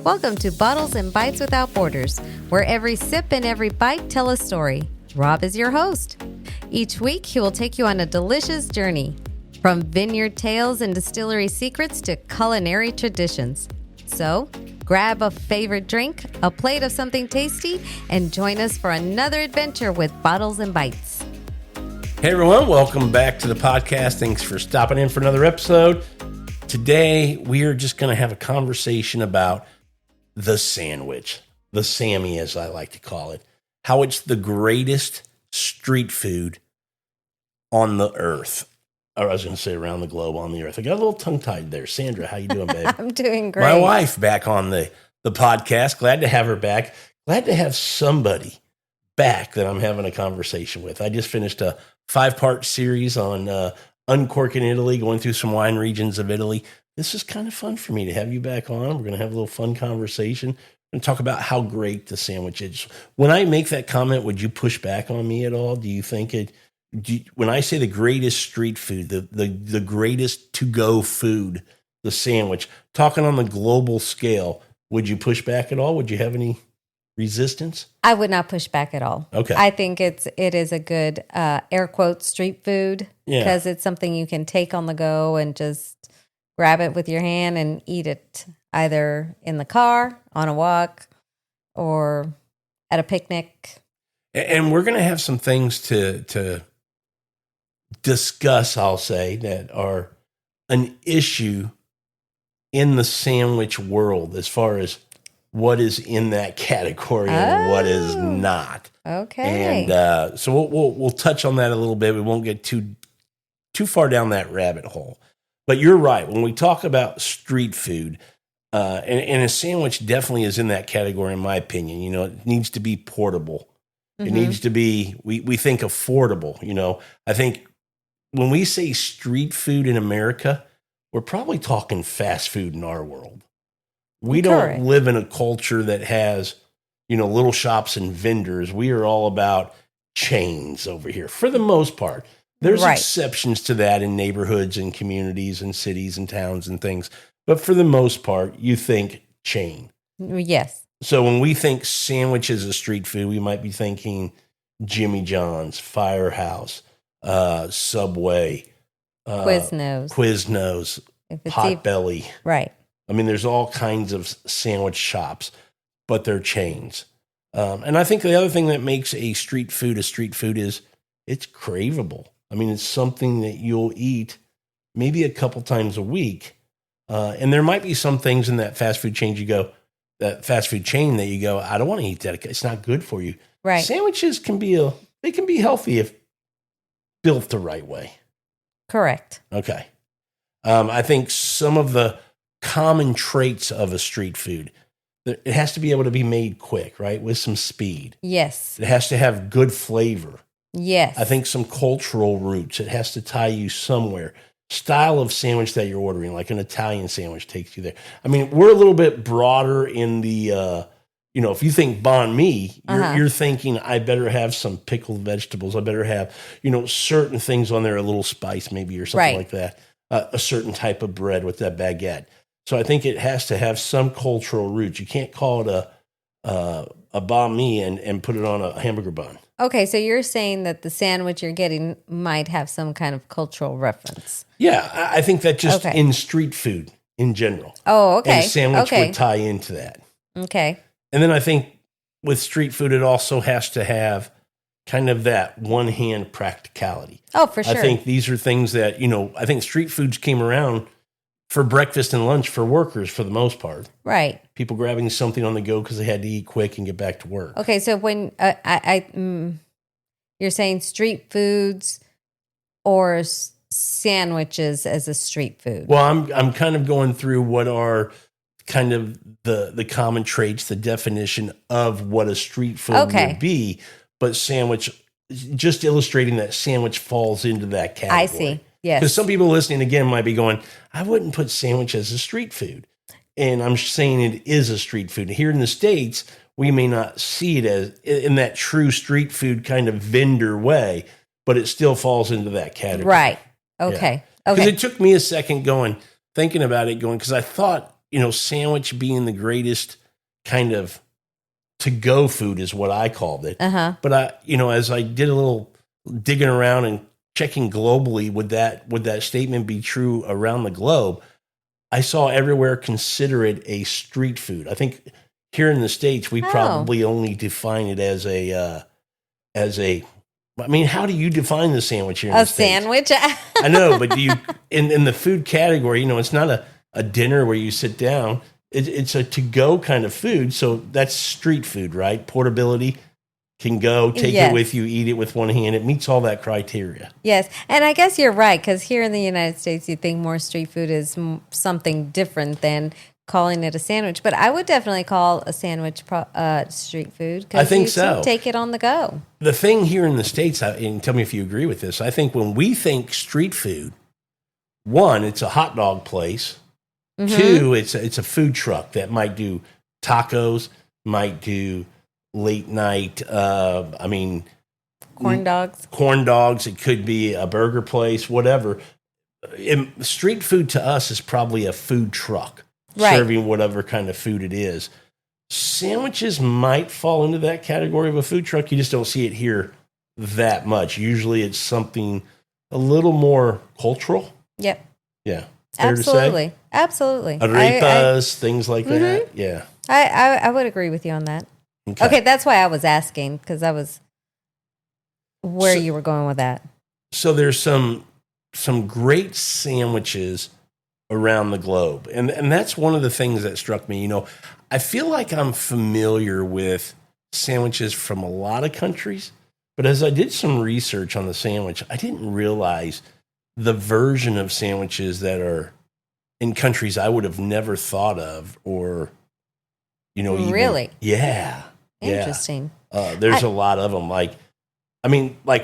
Welcome to Bottles and Bites Without Borders, where every sip and every bite tell a story. Rob is your host. Each week, he will take you on a delicious journey, from vineyard tales and distillery secrets to culinary traditions. So, grab a favorite drink, a plate of something tasty, and join us for another adventure with Bottles and Bites. Hey everyone, welcome back to the podcast. Thanks for stopping in for another episode. Today, we are just going to have a conversation about the sandwich, the Sammy as I like to call it, how it's the greatest street food on the earth. Or I was going to say around the globe, on the earth. I got a little tongue-tied there. Sandra, how you doing, babe? I'm doing great. My wife back on the podcast. Glad to have her back. Glad to have somebody back that I'm having a conversation with. I just finished a 5-part series on uncorking Italy, going through some wine regions of Italy. This is kind of fun for me to have you back on. We're going to have a little fun conversation and talk about how great the sandwich is. When I make that comment, would you push back on me at all? Do you think it? When I say the greatest street food, the greatest to-go food, the sandwich, talking on the global scale, would you push back at all? Would you have any resistance? I would not push back at all. Okay. I think it is a good air quote street food because it's something you can take on the go and just grab it with your hand and eat it either in the car, on a walk, or at a picnic. And we're going to have some things to discuss, I'll say, that are an issue in the sandwich world as far as what is in that category and what is not. Okay. And so we'll touch on that a little bit. We won't get too far down that rabbit hole. But you're right. When we talk about street food, and a sandwich definitely is in that category, in my opinion. You know, it needs to be portable. Mm-hmm. It needs to be, we think affordable. You know, I think when we say street food in America, we're probably talking fast food in our world. We don't live in a culture that has, you know, little shops and vendors. We are all about chains over here for the most part. There's exceptions to that in neighborhoods and communities and cities and towns and things. But for the most part, you think chain. Yes. So when we think sandwiches as street food, we might be thinking Jimmy John's, Firehouse, Subway, Quiznos, Potbelly. Right. I mean, there's all kinds of sandwich shops, but they're chains. And I think the other thing that makes a street food is it's craveable. I mean, it's something that you'll eat maybe a couple times a week. And there might be some things in that fast food chain that you go, I don't want to eat that. It's not good for you. Right. Sandwiches can be healthy if built the right way. Correct. Okay. I think some of the common traits of a street food, it has to be able to be made quick, right? With some speed. Yes. It has to have good flavor. Yes. I think some cultural roots. It has to tie you somewhere. Style of sandwich that you're ordering, like an Italian sandwich takes you there. I mean, we're a little bit broader in the, if you think banh mi, you're thinking, I better have some pickled vegetables. I better have, certain things on there, a little spice maybe or something like that. A certain type of bread with that baguette. So I think it has to have some cultural roots. You can't call it a banh mi and put it on a hamburger bun. Okay, so you're saying that the sandwich you're getting might have some kind of cultural reference. Yeah, I think that just in street food in general. Oh, okay. And sandwich would tie into that. Okay. And then I think with street food, it also has to have kind of that one-hand practicality. Oh, for sure. I think these are things that, I think street foods came around for breakfast and lunch for workers for the most part. Right. People grabbing something on the go because they had to eat quick and get back to work. Okay, so when you're saying street foods or sandwiches as a street food? Well, I'm kind of going through what are kind of the common traits, the definition of what a street food would be, but sandwich, just illustrating that sandwich falls into that category. I see. Yes. Because some people listening again might be going, I wouldn't put sandwich as a street food. And I'm saying it is a street food. Here in the States, we may not see it as in that true street food kind of vendor way, but it still falls into that category. Right. Okay. Because it took me a second thinking about it, because I thought sandwich being the greatest kind of to-go food is what I called it. But as I did a little digging around and checking globally, would that statement be true around the globe? I saw everywhere consider it a street food. I think here in the States, we probably only define it as a. I mean, how do you define the sandwich here in the States? Sandwich? I know, but do you in the food category? It's not a dinner where you sit down. It's a to-go kind of food, so that's street food, right? Portability, can go, take it with you, eat it with one hand. It meets all that criteria. Yes, and I guess you're right, because here in the United States, you think more street food is something different than calling it a sandwich. But I would definitely call a sandwich street food. I think so. Take it on the go. The thing here in the States, and tell me if you agree with this, I think when we think street food, one, it's a hot dog place. Mm-hmm. Two, it's a food truck that might do tacos, might do late night, corn dogs. Corn dogs. It could be a burger place, whatever. Street food to us is probably a food truck serving whatever kind of food it is. Sandwiches might fall into that category of a food truck. You just don't see it here that much. Usually it's something a little more cultural. Yep. Yeah. Fair Absolutely. To say? Absolutely. Arepas, things like that. Yeah. I would agree with you on that. Okay, that's why I was asking, because I was you were going with that. So there's some great sandwiches around the globe. And that's one of the things that struck me. I feel like I'm familiar with sandwiches from a lot of countries, but as I did some research on the sandwich, I didn't realize the version of sandwiches that are in countries I would have never thought of, or, really? Yeah. Interesting. There's a lot of them. Like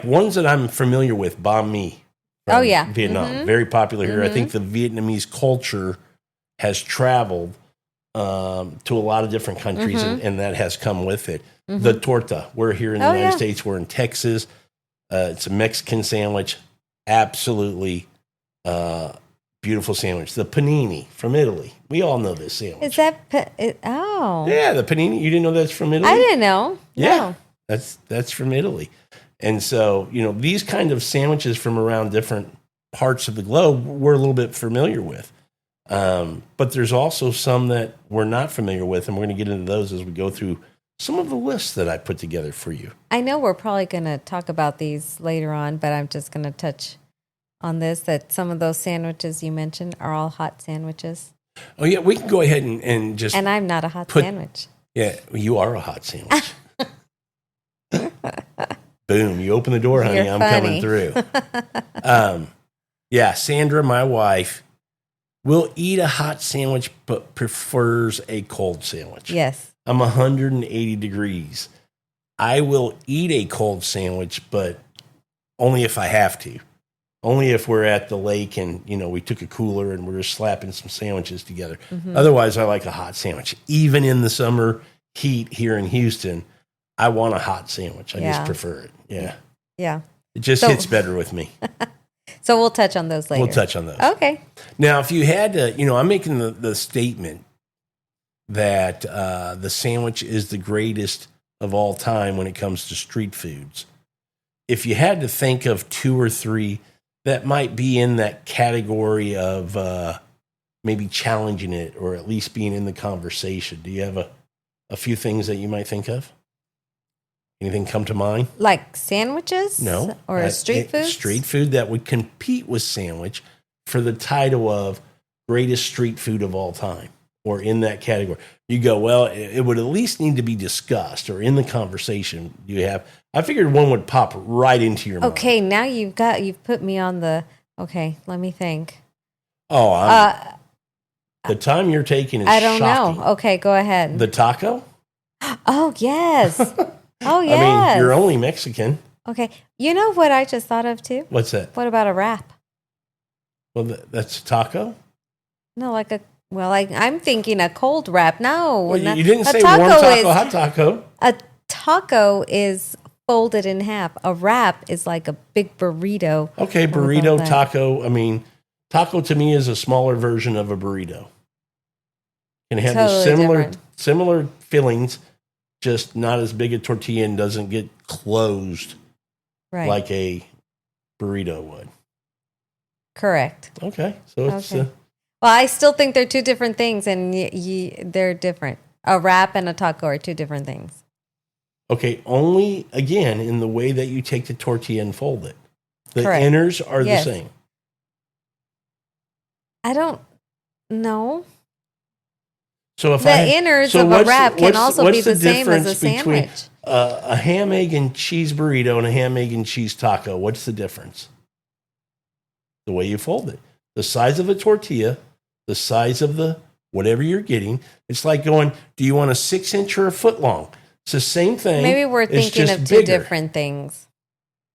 ones that I'm familiar with, bánh mì. Vietnam. Mm-hmm. Very popular here. Mm-hmm. I think the Vietnamese culture has traveled to a lot of different countries, and that has come with it. Mm-hmm. The torta. We're here in the United States. We're in Texas. It's a Mexican sandwich. Absolutely beautiful sandwich. The panini from Italy. We all know this sandwich. Is that yeah, the panini. You didn't know that's from Italy? I didn't know. Yeah, no. That's from Italy. And so, these kind of sandwiches from around different parts of the globe we're a little bit familiar with. But there's also some that we're not familiar with, and we're going to get into those as we go through some of the lists that I put together for you. I know we're probably going to talk about these later on, but I'm just going to touch on this, that some of those sandwiches you mentioned are all hot sandwiches. Oh, yeah, we can go ahead and just... And I'm not a hot sandwich. Yeah, you are a hot sandwich. Boom, you open the door, honey, I'm coming through. Sandra, my wife, will eat a hot sandwich, but prefers a cold sandwich. Yes. I'm 180 degrees. I will eat a cold sandwich, but only if I have to. Only if we're at the lake and, we took a cooler and we're just slapping some sandwiches together. Mm-hmm. Otherwise, I like a hot sandwich. Even in the summer heat here in Houston, I want a hot sandwich. I just prefer it. Yeah. Yeah. It just hits better with me. So we'll touch on those later. We'll touch on those. Okay. Now, if you had to, I'm making the statement that the sandwich is the greatest of all time when it comes to street foods. If you had to think of two or three that might be in that category of maybe challenging it, or at least being in the conversation, do you have a few things that you might think of? Anything come to mind? Like sandwiches? No. Or street food? Street food that would compete with sandwich for the title of greatest street food of all time, or in that category. You go, well, it would at least need to be discussed or in the conversation. I figured one would pop right into your mind. Okay, now you've put me on the, okay, let me think. Oh, the time you're taking is shocking. I don't know. Okay, go ahead. The taco? Oh, yes. Oh, yes. I mean, you're only Mexican. Okay. You know what I just thought of, too? What's that? What about a wrap? Well, that's a taco? No, I'm thinking a cold wrap. No. Well, you didn't say warm taco, hot taco. A taco is folded in half. A wrap is like a big burrito. Okay, burrito, taco. I mean, taco to me is a smaller version of a burrito. can have the similar fillings, just not as big a tortilla and doesn't get closed like a burrito would. Correct. Okay. So it's well, I still think they're two different things, and they're different. A wrap and a taco are two different things. Okay, only, again, in the way that you take the tortilla and fold it. The Correct. inners are the same. I don't know. So if the innards of a wrap can also be the same as a sandwich. A ham, egg, and cheese burrito and a ham, egg, and cheese taco, what's the difference? The way you fold it. The size of the tortilla, the size of the whatever you're getting. It's like going, do you want a 6-inch or a foot long? It's the same thing. Maybe we're thinking of two different things.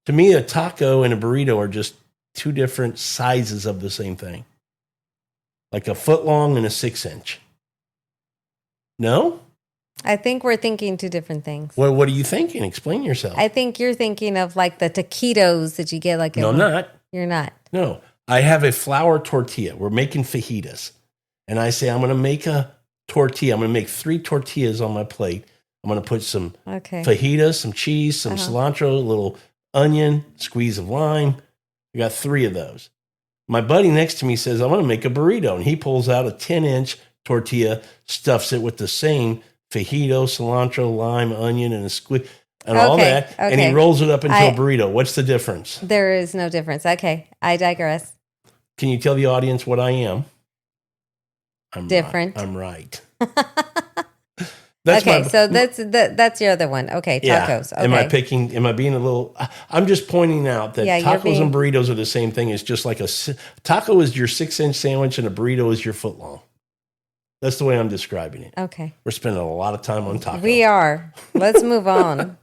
To me, a taco and a burrito are just two different sizes of the same thing. Like a foot long and a 6-inch. No? I think we're thinking two different things. Well, what are you thinking? Explain yourself. I think you're thinking of like the taquitos that you get like No, I'm not. You're not. No. I have a flour tortilla. We're making fajitas. And I say, I'm going to make a tortilla. I'm going to make 3 tortillas on my plate. I'm going to put some fajitas, some cheese, some cilantro, a little onion, squeeze of lime. I got 3 of those. My buddy next to me says, I'm going to make a burrito. And he pulls out a 10-inch tortilla, stuffs it with the same fajito, cilantro, lime, onion, and a squeeze, and all that. Okay. And he rolls it up into a burrito. What's the difference? There is no difference. Okay. I digress. Can you tell the audience what I am? I'm different. I'm right. So that's your other one. Okay, tacos. Yeah. Okay. Am I being a little, I'm just pointing out that tacos and burritos are the same thing. It's just like a taco is your 6-inch sandwich and a burrito is your foot long. That's the way I'm describing it. Okay. We're spending a lot of time on taco. We are. Let's move on.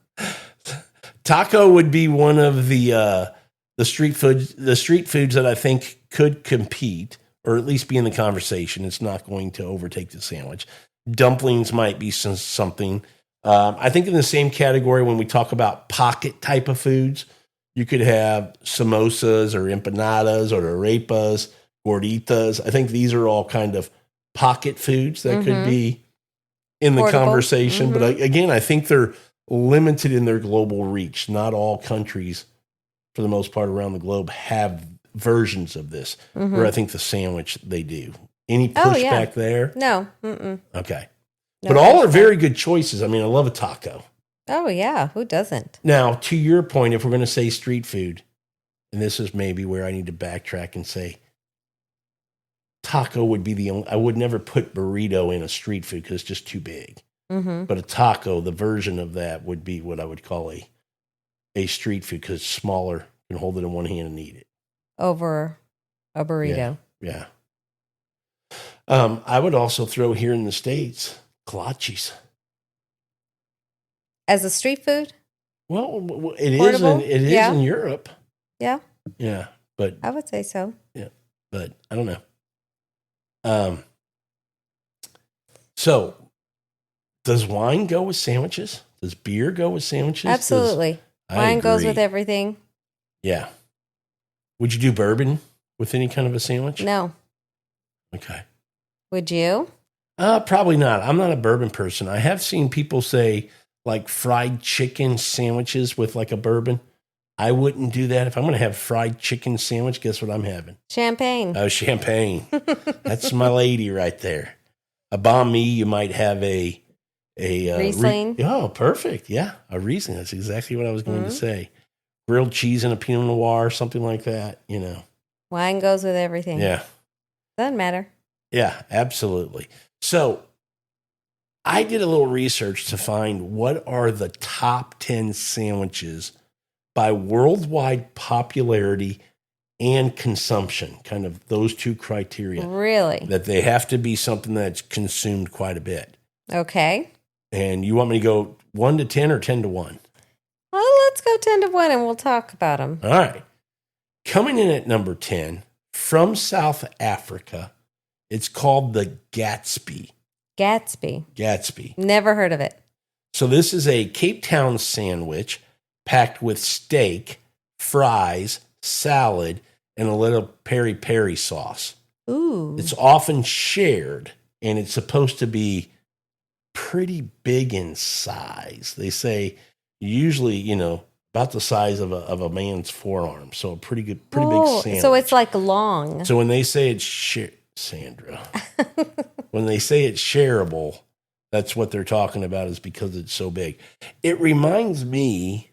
Taco would be one of the street foods that I think could compete or at least be in the conversation. It's not going to overtake the sandwich. Dumplings might be something. I think in the same category when we talk about pocket type of foods, you could have samosas or empanadas or arepas, gorditas. I think these are all kind of pocket foods that could be in the conversation. But again, I think they're limited in their global reach. Not all countries, for the most part around the globe, have versions of this. Where I think the sandwich, they do. Any pushback there? No. Mm-mm. Okay. No, but all are very good choices. I mean, I love a taco. Oh, yeah. Who doesn't? Now, to your point, if we're going to say street food, and this is maybe where I need to backtrack and say, taco would be the only, I would never put burrito in a street food because it's just too big. But a taco, the version of that would be what I would call a street food because it's smaller, you can hold it in one hand and eat it. Over a burrito. Yeah. I would also throw here in the States, kolaches. As a street food? Well, it is in Europe. Yeah. Yeah, but I would say so. Yeah, but I don't know. So, does wine go with sandwiches? Does beer go with sandwiches? Absolutely. Wine goes with everything. Yeah. Would you do bourbon with any kind of a sandwich? No. Okay. Would you? Probably not. I'm not a bourbon person. I have seen people say like fried chicken sandwiches with like a bourbon. I wouldn't do that. If I'm going to have fried chicken sandwich, guess what I'm having? Champagne. Oh, champagne. That's my lady right there. A banh mi, you might have a Riesling. Oh, perfect. Yeah, a Riesling. That's exactly what I was going to say. Grilled cheese and a Pinot Noir, something like that, you know. Wine goes with everything. Yeah. Doesn't matter. Yeah, absolutely. So I did a little research to find what are the top 10 sandwiches by worldwide popularity and consumption, kind of those two criteria. Really? That they have to be something that's consumed quite a bit. Okay. And you want me to go 1 to 10 or 10 to 1? Well, let's go 10 to 1 and we'll talk about them. All right. Coming in at number 10, from South Africa, it's called the Gatsby. Gatsby. Never heard of it. So this is a Cape Town sandwich packed with steak, fries, salad, and a little peri-peri sauce. Ooh. It's often shared and it's supposed to be pretty big in size. They say usually, about the size of a man's forearm. So a pretty big sandwich. So it's like long. So when they say it's Sandra, when they say it's shareable, that's what they're talking about, is because it's so big. It reminds me,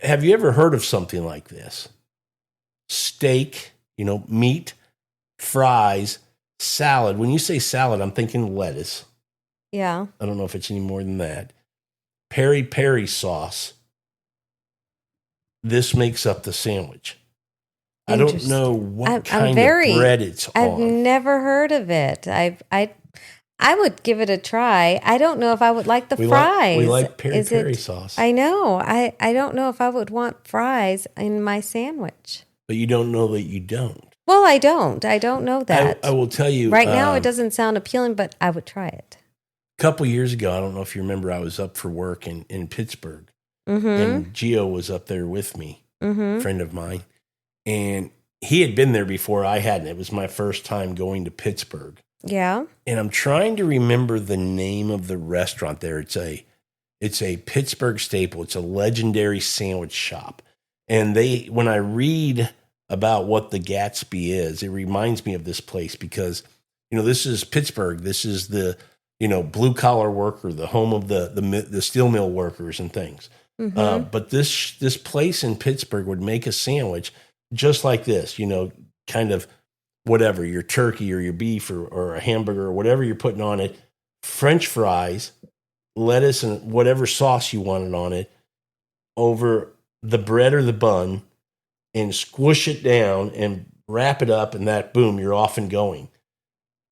have you ever heard of something like this? Steak, meat, fries, salad. When you say salad, I'm thinking lettuce. Yeah. I don't know if it's any more than that. Peri-peri sauce. This makes up the sandwich. I don't know what kind of bread it's I've on. never heard of it. I would give it a try. I don't know if I would like the fries. We like peri-peri sauce. I know. I don't know if I would want fries in my sandwich. But you don't know that you don't. Well, I don't. I don't know that. I will tell you. Right now, it doesn't sound appealing, but I would try it. A couple years ago, I don't know if you remember, I was up for work in Pittsburgh. Mm-hmm. And Gio was up there with me, mm-hmm. a friend of mine. And he had been there before I hadn't. It was my first time going to Pittsburgh. Yeah. And I'm trying to remember the name of the restaurant there. It's a Pittsburgh staple. It's a legendary sandwich shop. And when I read about what the Gatsby is, it reminds me of this place because, this is Pittsburgh. This is the, blue collar worker, the home of the steel mill workers and things. Mm-hmm. But this place in Pittsburgh would make a sandwich just like this, kind of whatever, your turkey or your beef or a hamburger or whatever you're putting on it, French fries, lettuce, and whatever sauce you wanted on it over the bread or the bun, and squish it down and wrap it up, and that, boom, you're off and going.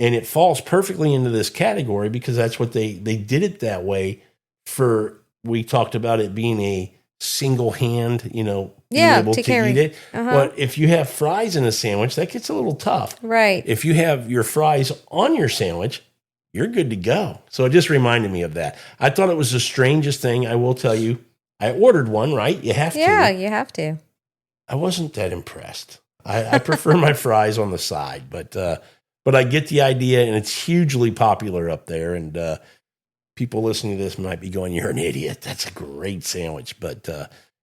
And it falls perfectly into this category because that's what they did it that way for, we talked about it being a single hand, being able to eat it. Uh-huh. But if you have fries in a sandwich, that gets a little tough. Right. If you have your fries on your sandwich, you're good to go. So it just reminded me of that. I thought it was the strangest thing. I will tell you, I ordered one, right? You have to. Yeah, you have to. I wasn't that impressed. I prefer my fries on the side, but I get the idea, and it's hugely popular up there. And people listening to this might be going, "You're an idiot. That's a great sandwich," but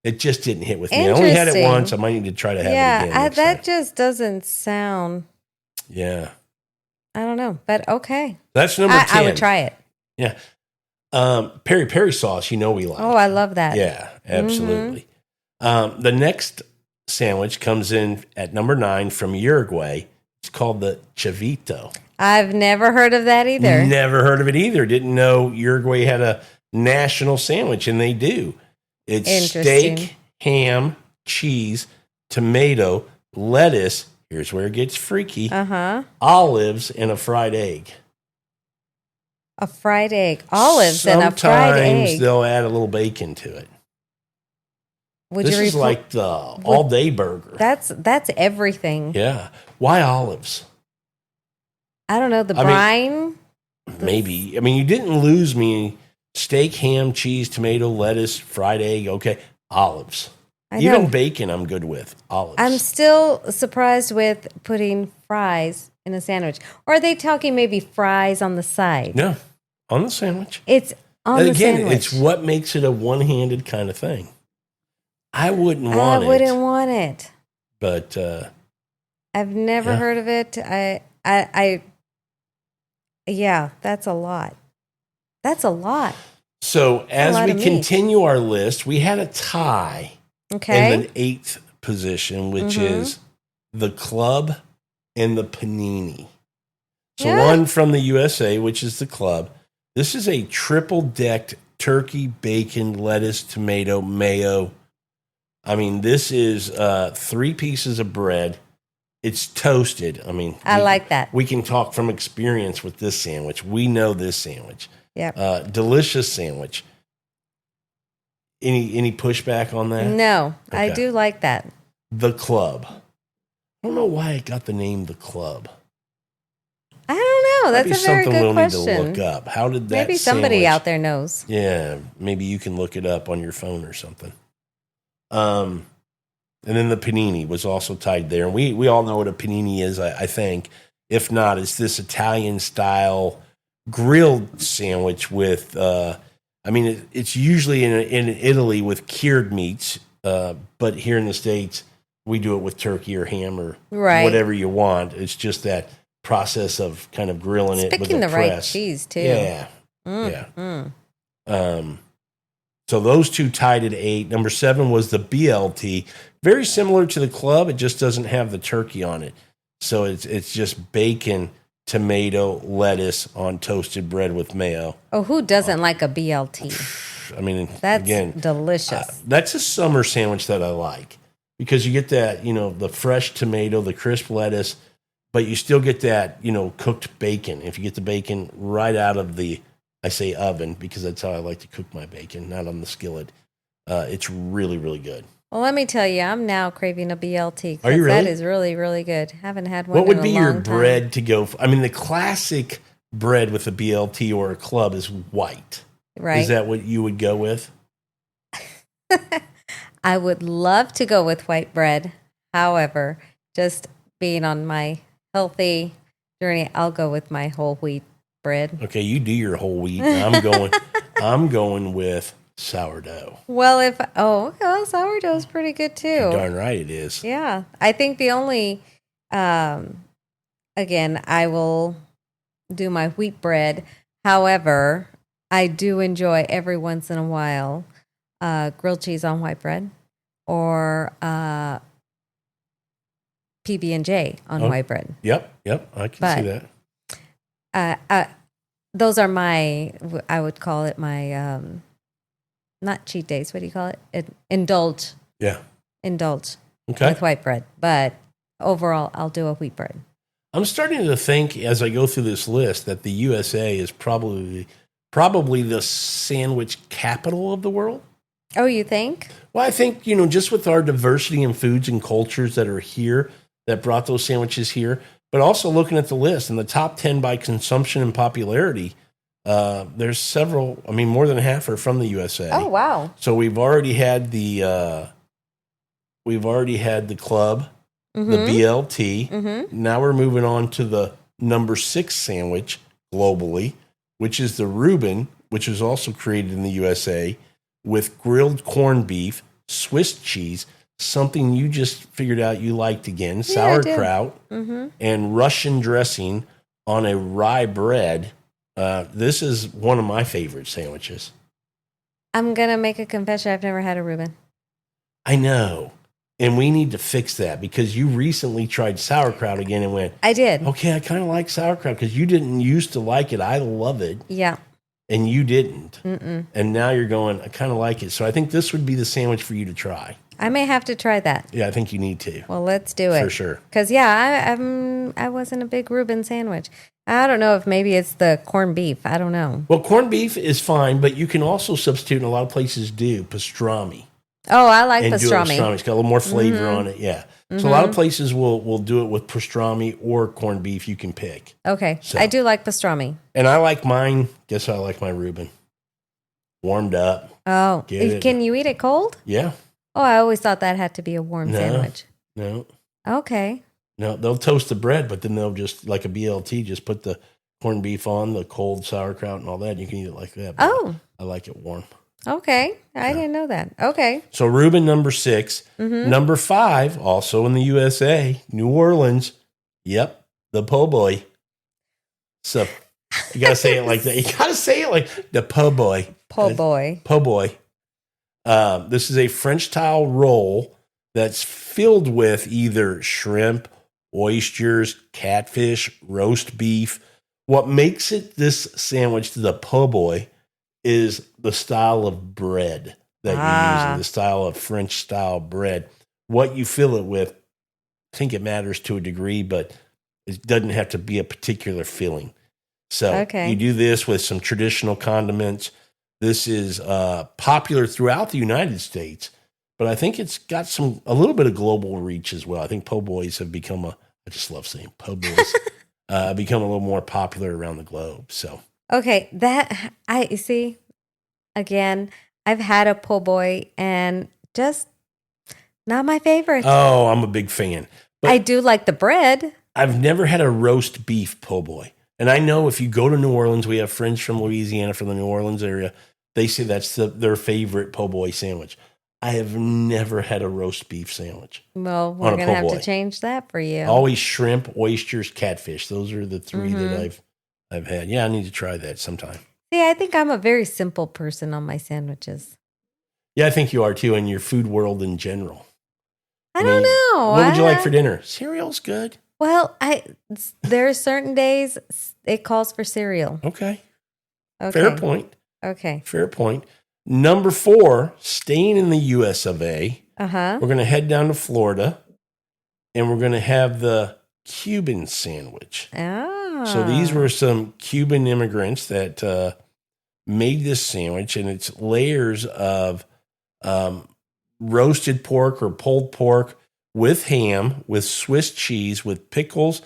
it just didn't hit with me. I only had it once. I might need to try to have it again. That just doesn't sound. Yeah, I don't know, but okay. That's number 10. I would try it. Yeah, peri-peri sauce. We like. Oh, I love that. Yeah, absolutely. Mm-hmm. The next sandwich comes in at number 9 from Uruguay. It's called the chavito. I've never heard of that either. Never heard of it either. Didn't know Uruguay had a national sandwich, and they do. It's steak, ham, cheese, tomato, lettuce. Here's where it gets freaky. Olives, and a fried egg. A fried egg. Olives and a fried egg. Sometimes they'll add a little bacon to it. This is like the all-day burger. That's everything. Yeah. Why olives? I don't know. The brine? Maybe. You didn't lose me. Steak, ham, cheese, tomato, lettuce, fried egg. Okay. Olives. Even bacon I'm good with. Olives. I'm still surprised with putting fries in a sandwich. Or are they talking maybe fries on the side? No. On the sandwich. It's on the sandwich. Again, it's what makes it a one-handed kind of thing. I wouldn't want it. I wouldn't want it. But I've never heard of it. Yeah, that's a lot. That's a lot. So as we continue our list, we had a tie in the 8th position, which is the club and the panini. So one from the USA, which is the club. This is a triple-decked turkey, bacon, lettuce, tomato, mayo. This is 3 pieces of bread. It's toasted. I like that. We can talk from experience with this sandwich. We know this sandwich. Yeah. Delicious sandwich. Any pushback on that? No, okay. I do like that. The Club. I don't know why it got the name The Club. I don't know. That's a very good question. Something we'll need to look up. How did that? Maybe somebody out there knows. Yeah, maybe you can look it up on your phone or something. And then the panini was also tied there. And we all know what a panini is, I think. If not, it's this Italian style grilled sandwich with, it's usually in Italy with cured meats, but here in the States, we do it with turkey or ham or whatever you want. It's just that process of kind of grilling it with picking the press. right cheese, too. Yeah. Yeah. So those two tied at 8. Number 7 was the BLT. Very similar to the club. It just doesn't have the turkey on it. So it's just bacon, tomato, lettuce on toasted bread with mayo. Oh, who doesn't like a BLT? I mean, that's again, delicious. That's a summer sandwich that I like because you get that, the fresh tomato, the crisp lettuce, but you still get that, cooked bacon. If you get the bacon right out of I say oven because that's how I like to cook my bacon, not on the skillet. It's really, really good. Well, let me tell you, I'm now craving a BLT. Are you really? That is really, really good. Haven't had one. What would be your time. bread to go? The classic bread with a BLT or a club is white. Right. Is that what you would go with? I would love to go with white bread. However, just being on my healthy journey, I'll go with my whole wheat bread. Okay, you do your whole wheat. I'm going with sourdough. Well, sourdough is pretty good too. You're darn right it is. Yeah, I think the only, again, I will do my wheat bread. However, I do enjoy every once in a while grilled cheese on white bread or PB&J on white bread. Yep, I can see that. Those are I would call it my, not cheat days. What do you call it? Indulge. Yeah. Indulge. Okay. With white bread. But overall, I'll do a wheat bread. I'm starting to think as I go through this list that the USA is probably the sandwich capital of the world. Oh, you think? Well, I think, just with our diversity in foods and cultures that are here, that brought those sandwiches here, but also looking at the list and the top 10 by consumption and popularity, there's several, more than half are from the USA. Oh, wow. So we've already had the club, the BLT. Mm-hmm. Now we're moving on to the number 6 sandwich globally, which is the Reuben, which was also created in the USA with grilled corned beef, Swiss cheese, something you just figured out you liked again, sauerkraut, and Russian dressing on a rye bread. This is one of my favorite sandwiches. I'm going to make a confession. I've never had a Reuben. I know. And we need to fix that because you recently tried sauerkraut again and went, I did. Okay, I kind of like sauerkraut because you didn't used to like it. I love it. Yeah. And you didn't. Mm-mm. And now you're going, I kind of like it. So I think this would be the sandwich for you to try. I may have to try that. Yeah, I think you need to. Well, let's do it. For sure. Because, I wasn't a big Reuben sandwich. I don't know if maybe it's the corned beef. I don't know. Well, corned beef is fine, but you can also substitute, and a lot of places do, pastrami. Oh, I like and pastrami. Do pastrami. It's got a little more flavor on it, yeah. So a lot of places will do it with pastrami or corned beef. You can pick. Okay. So. I do like pastrami. And I like mine. Guess I like my Reuben. Warmed up. Oh. Can you eat it cold? Yeah. Oh, I always thought that had to be a warm sandwich. No. Okay. No, they'll toast the bread, but then they'll just, like a BLT, just put the corned beef on, the cold sauerkraut and all that. You can eat it like that. Oh. I like it warm. Okay. I didn't know that. Okay. So Reuben, number 6. Mm-hmm. Number 5, also in the USA, New Orleans. Yep, the po' boy. So you got to say it like that. You got to say it like the po' boy. Po' boy. Po' boy. This is a French-style roll that's filled with either shrimp, oysters, catfish, roast beef. What makes it this sandwich to the po' boy is the style of bread that you're using, the style of French-style bread. What you fill it with, I think it matters to a degree, but it doesn't have to be a particular filling. So you do this with some traditional condiments. This is popular throughout the United States, but I think it's got a little bit of global reach as well. I think po' boys have become I just love saying po' boys, become a little more popular around the globe. So. Okay, I see. Again, I've had a po' boy and just not my favorite. Oh, I'm a big fan. But I do like the bread. I've never had a roast beef po' boy. And I know if you go to New Orleans, we have friends from Louisiana, from the New Orleans area. They say that's their favorite po' boy sandwich. I have never had a roast beef sandwich. Well, we're going to have to change that for you. Always shrimp, oysters, catfish. Those are the three that I've had. Yeah, I need to try that sometime. See, I think I'm a very simple person on my sandwiches. Yeah, I think you are too, in your food world in general. I don't know. What would you like for dinner? Cereal's good. Well, there are certain days it calls for cereal. Okay. Fair point. Okay. Fair point. Number 4, staying in the US of A. Uh-huh. We're going to head down to Florida, and we're going to have the Cuban sandwich. Ah. So these were some Cuban immigrants that made this sandwich, and it's layers of roasted pork or pulled pork with ham, with Swiss cheese, with pickles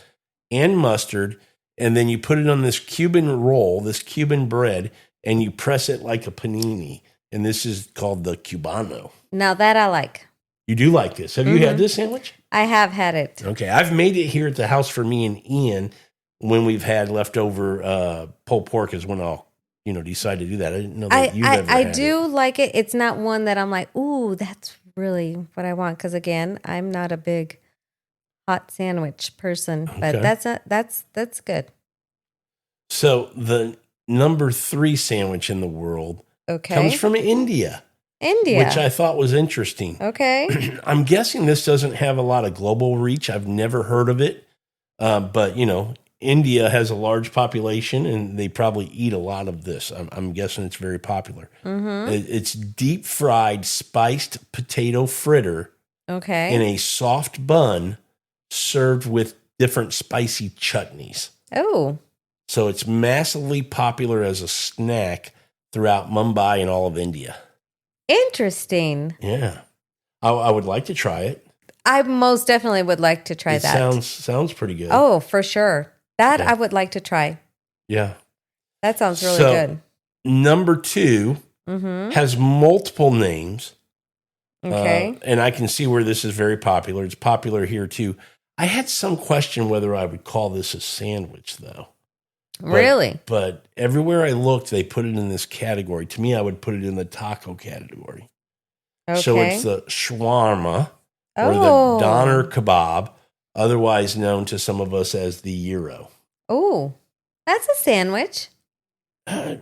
and mustard. And then you put it on this Cuban roll, this Cuban bread, and you press it like a panini. And this is called the Cubano. Now that I like. You do like this. Have you had this sandwich? I have had it. Okay. I've made it here at the house for me and Ian when we've had leftover pulled pork is when I'll, decide to do that. I didn't know that you've ever had I do like it. It's not one that I'm like, ooh, that's really what I want. Because again, I'm not a big hot sandwich person, but that's good. So the number 3 sandwich in the world comes from India. Which I thought was interesting. Okay. I'm guessing this doesn't have a lot of global reach. I've never heard of it. But, India has a large population and they probably eat a lot of this. I'm guessing it's very popular. It's deep fried spiced potato fritter in a soft bun served with different spicy chutneys. Oh. So it's massively popular as a snack throughout Mumbai and all of India. Interesting. Yeah. I would like to try it. I most definitely would like to try that. Sounds pretty good. Oh, for sure. That I would like to try. Yeah. That sounds really good. Number 2 has multiple names. Okay. And I can see where this is very popular. It's popular here too. I had some question whether I would call this a sandwich though. Really? But everywhere I looked, they put it in this category. To me, I would put it in the taco category. Okay. So it's the shawarma or the doner kebab, otherwise known to some of us as the gyro. Oh, that's a sandwich. I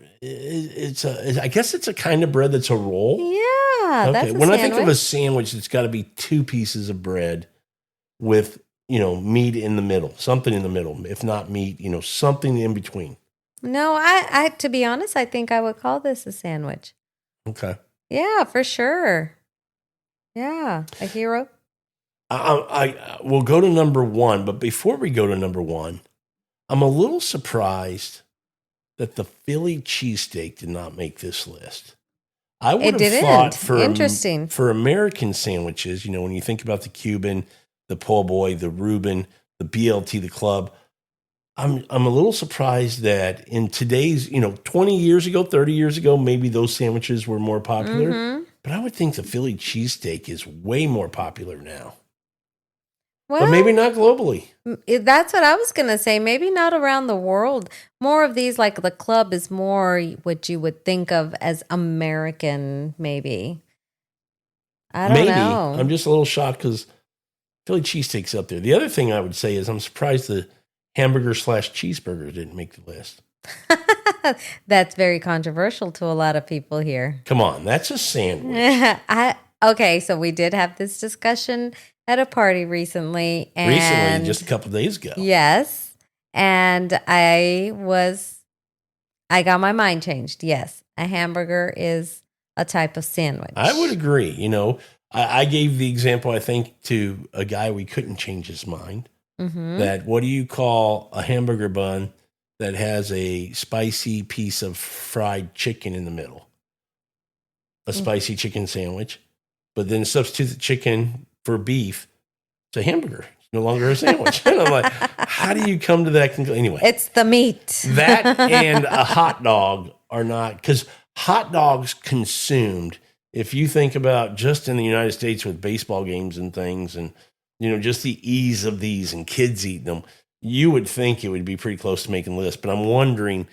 guess it's a kind of bread that's a roll. Yeah, that's a when sandwich. I think of a sandwich, it's got to be 2 pieces of bread with meat in the middle, something in the middle. If not meat, something in between. No, I to be honest, I think I would call this a sandwich. Okay. Yeah, for sure. Yeah, a gyro. I will go to number 1, but before we go to number 1, I'm a little surprised that the Philly cheesesteak did not make this list. I would have thought for American sandwiches, when you think about the Cuban, the po' boy, the Reuben, the BLT, the club, I'm a little surprised that in today's, 20 years ago, 30 years ago, maybe those sandwiches were more popular. But I would think the Philly cheesesteak is way more popular now. Well, but maybe not globally. That's what I was going to say. Maybe not around the world. More of these, like the club, is more what you would think of as American, maybe. I don't know. I'm just a little shocked because Philly cheesesteak's up there. The other thing I would say is I'm surprised the hamburger/cheeseburger didn't make the list. That's very controversial to a lot of people here. Come on, that's a sandwich. Okay, so we did have this discussion at a party recently. Just a couple of days ago. Yes. And I got my mind changed. Yes, a hamburger is a type of sandwich. I would agree. I gave the example, I think, to a guy we couldn't change his mind. That what do you call a hamburger bun that has a spicy piece of fried chicken in the middle? A spicy chicken sandwich. But then substitute the chicken for beef. It's a hamburger. It's no longer a sandwich. And I'm like, how do you come to that conclusion? Anyway. It's the meat. That and a hot dog are not, because hot dogs consumed, if you think about just in the United States with baseball games and things and, just the ease of these and kids eating them, you would think it would be pretty close to making the list, but I'm wondering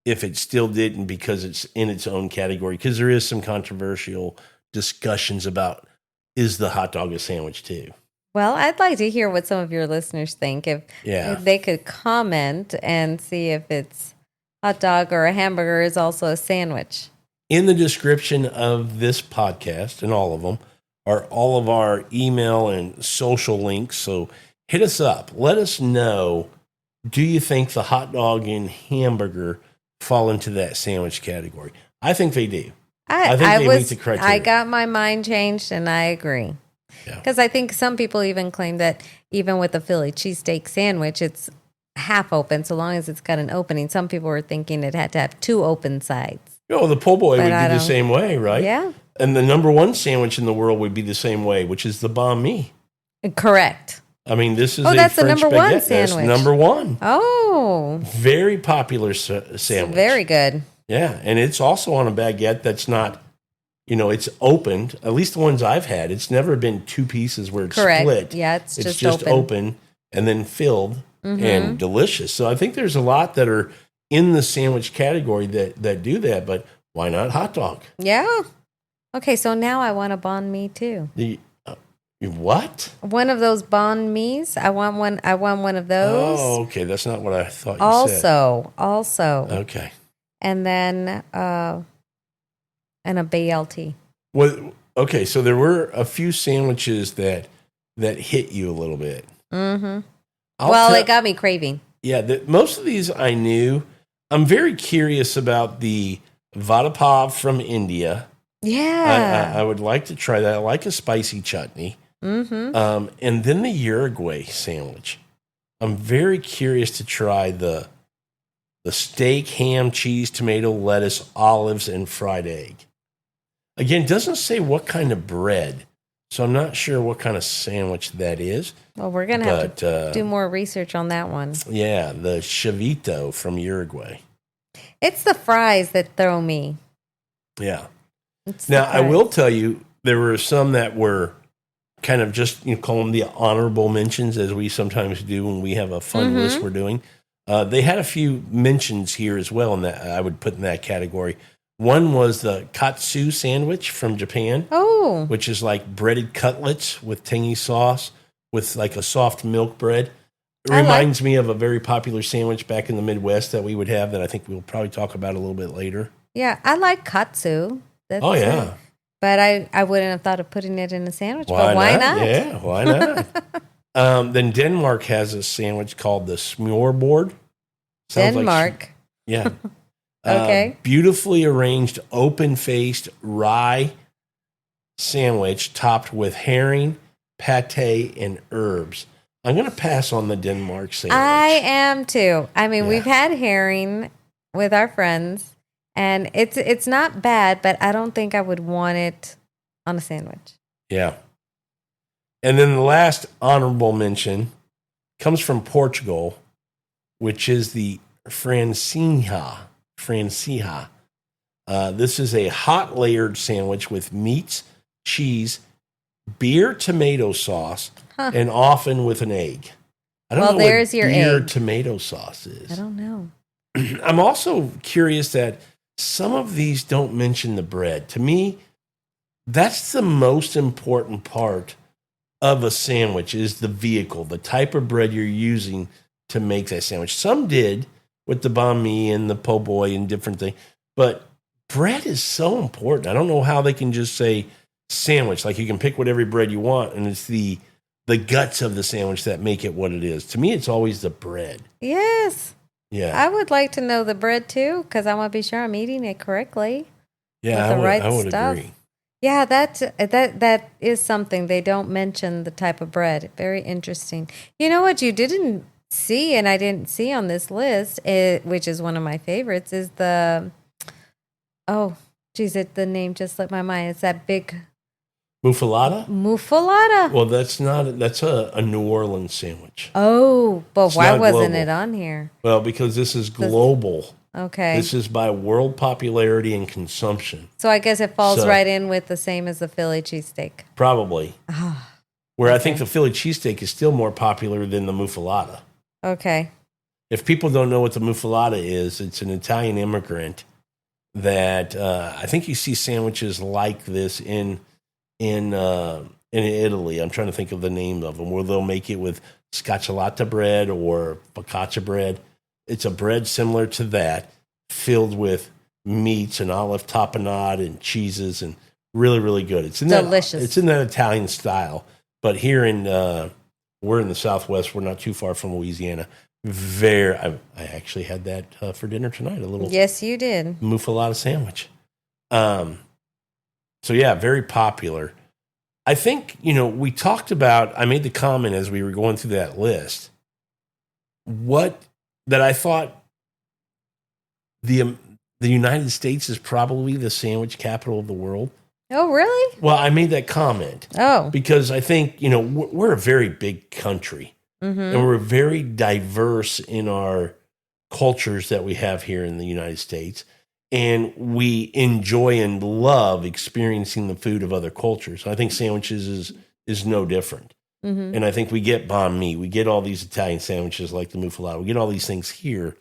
if it still didn't because it's in its own category, because there is some controversial discussions about, is the hot dog a sandwich too? Well, I'd like to hear what some of your listeners think. If they could comment and see if it's hot dog or a hamburger is also a sandwich. In the description of this podcast, and all of them, are all of our email and social links. So hit us up. Let us know, do you think the hot dog and hamburger fall into that sandwich category? I think they do. I think they meet the criteria. I got my mind changed, and I agree. Because I think some people even claim that even with a Philly cheesesteak sandwich, it's half open, so long as it's got an opening. Some people were thinking it had to have 2 open sides. Oh, the po' boy would be the same way, right? Yeah. And the number one sandwich in the world would be the same way, which is the banh mi. Correct. I mean, this is that's French the number one baguette. sandwich. That's number one. Oh. Very popular sandwich. Very good. Yeah, and it's also on a baguette that's not, it's opened. At least the ones I've had, it's never been 2 pieces where it's split. Yeah, it's just open and then filled and delicious. So I think there's a lot that are in the sandwich category that do that, but why not hot dog? Yeah. Okay, so now I want a banh mi too. What? One of those banh mi's. I want one of those. Oh, okay. That's not what I thought you said. Also. Okay. And then and a BLT. Well, okay, so there were a few sandwiches that hit you a little bit. Mm-hmm. It got me craving. Yeah, most of these I knew. I'm very curious about the vada pav from India. Yeah. I would like to try that. I like a spicy chutney. Mm-hmm. And then the Uruguay sandwich. I'm very curious to try the steak, ham, cheese, tomato, lettuce, olives, and fried egg. Again, it doesn't say what kind of bread, so I'm not sure what kind of sandwich that is. Well, we're going to have to do more research on that one. Yeah, the chavito from Uruguay. It's the fries that throw me. Yeah. Now, I will tell you, there were some that were kind of just, call them the honorable mentions, as we sometimes do when we have a fun list we're doing. They had a few mentions here as well, and that I would put in that category. One was the katsu sandwich from Japan, which is like breaded cutlets with tangy sauce with like a soft milk bread. It reminds me of a very popular sandwich back in the Midwest that we would have that I think we'll probably talk about a little bit later. Yeah, I like katsu. Yeah. But I wouldn't have thought of putting it in a sandwich, but why not? Yeah, why not? Then Denmark has a sandwich called the smørrebrød. Denmark. Yeah. Okay. Beautifully arranged, open-faced rye sandwich topped with herring, pate, and herbs. I'm going to pass on the Denmark sandwich. I am too. I mean, we've had herring with our friends, and it's not bad, but I don't think I would want it on a sandwich. Yeah. And then the last honorable mention comes from Portugal, which is the francesinha. This is a hot layered sandwich with meats, cheese, beer tomato sauce, and often with an egg. I don't know there's what your beer egg. Tomato sauce is. I don't know. I'm also curious that some of these don't mention the bread. To me, that's the most important part of a sandwich is the vehicle, the type of bread you're using to make that sandwich. Some did with the banh mi and the po' boy and different things, but bread is so important. I don't know how they can just say sandwich. Like you can pick whatever bread you want, and it's the guts of the sandwich that make it what it is. To me, it's always the bread. Yes. Yeah. I would like to know the bread too, because I want to be sure I'm eating it correctly. Yeah, I would agree. Yeah, that is something. They don't mention the type of bread. Very interesting. You know what you didn't see, and I didn't see on this list, which is one of my favorites, is the, the name just slipped my mind. It's that big... Muffaletta? Muffaletta. Well, that's a New Orleans sandwich. Oh, but It's why not wasn't global. it on here? Well, because this is global. Okay. This is by world popularity and consumption. So I guess it falls right in with the same as the Philly cheesesteak. Probably. Where I think the Philly cheesesteak is still more popular than the muffaletta. Okay. If people don't know what the muffalata is, it's an Italian immigrant that I think you see sandwiches like this in Italy. I'm trying to think of the name of them, where they'll make it with scacciolata bread or focaccia bread. It's a bread similar to that, filled with meats and olive tapenade and cheeses, and really, really good. It's in Delicious. It's in that Italian style. But here we're in the Southwest. We're not too far from Louisiana. I actually had that for dinner tonight. A little Yes, you did. muffalata sandwich. So yeah, very popular. I think, we talked about, I made the comment as we were going through that list, that I thought the United States is probably the sandwich capital of the world. Oh, really? Well, I made that comment. Oh. Because I think, we're a very big country. Mm-hmm. And we're very diverse in our cultures that we have here in the United States. And we enjoy and love experiencing the food of other cultures. I think sandwiches is no different. Mm-hmm. And I think we get banh mi. We get all these Italian sandwiches like the muffalata. We get all these things here.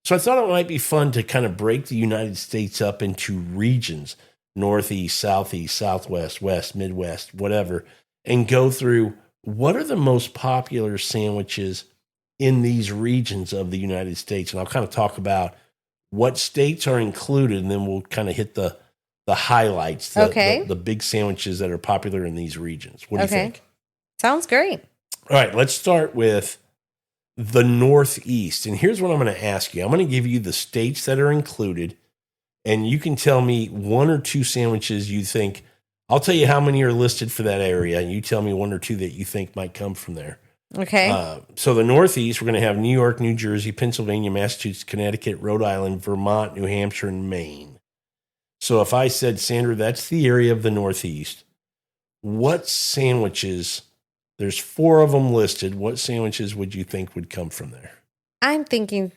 So I thought it might be fun to kind of break the United States up into regions, Northeast, Southeast, Southwest, West, Midwest, whatever, and go through what are the most popular sandwiches in these regions of the United States. And I'll kind of talk about what states are included, and then we'll kind of hit the highlights, the big sandwiches that are popular in these regions. What do you think? Sounds great. All right, let's start with the Northeast. And here's what I'm going to ask you. I'm going to give you the states that are included, and you can tell me one or two sandwiches you think. I'll tell you how many are listed for that area, and you tell me one or two that you think might come from there. Okay. So the Northeast, we're going to have New York, New Jersey, Pennsylvania, Massachusetts, Connecticut, Rhode Island, Vermont, New Hampshire, and Maine. So if I said, Sandra, that's the area of the Northeast, what sandwiches, there's 4 of them listed, what sandwiches would you think would come from there? I'm thinking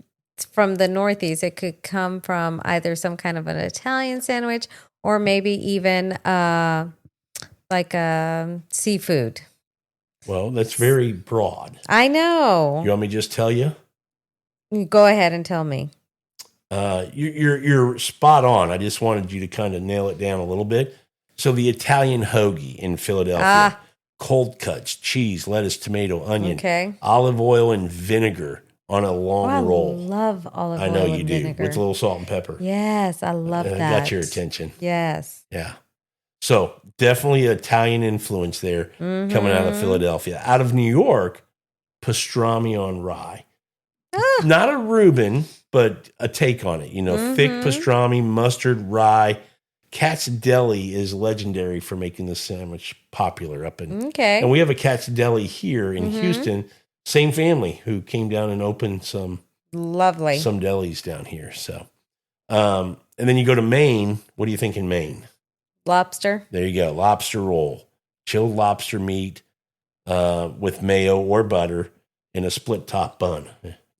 from the Northeast, it could come from either some kind of an Italian sandwich or maybe even like seafood. Well, that's very broad. I know. You want me to just tell you? Go ahead and tell me. You're spot on. I just wanted you to kind of nail it down a little bit. So the Italian hoagie in Philadelphia, cold cuts, cheese, lettuce, tomato, onion, olive oil, and vinegar on a long roll. I love olive oil. I know and you do, vinegar. with a little salt and pepper. Yes, I love that. Got your attention. Yes. Yeah. So definitely Italian influence there coming out of Philadelphia. Out of New York, pastrami on rye. Not a Reuben, but a take on it. Thick pastrami, mustard, rye. Cat's Deli is legendary for making this sandwich popular up in. And we have a Cat's Deli here in Houston. Same family who came down and opened some delis down here. So, and then you go to Maine. What do you think in Maine? Lobster. There you go. Lobster roll, chilled lobster meat with mayo or butter in a split top bun.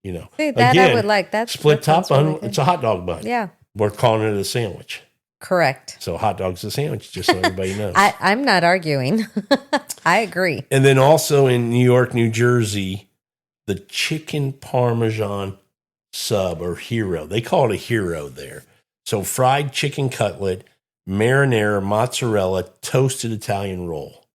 See, that again, I would like. That's split top bun. Really, it's a hot dog bun. Yeah, we're calling it a sandwich. Correct. So hot dog's a sandwich, just so everybody knows. I'm not arguing. I agree. And then also in New York, New Jersey, the chicken parmesan sub or hero. They call it a hero there. So fried chicken cutlet, marinara, mozzarella, toasted Italian roll.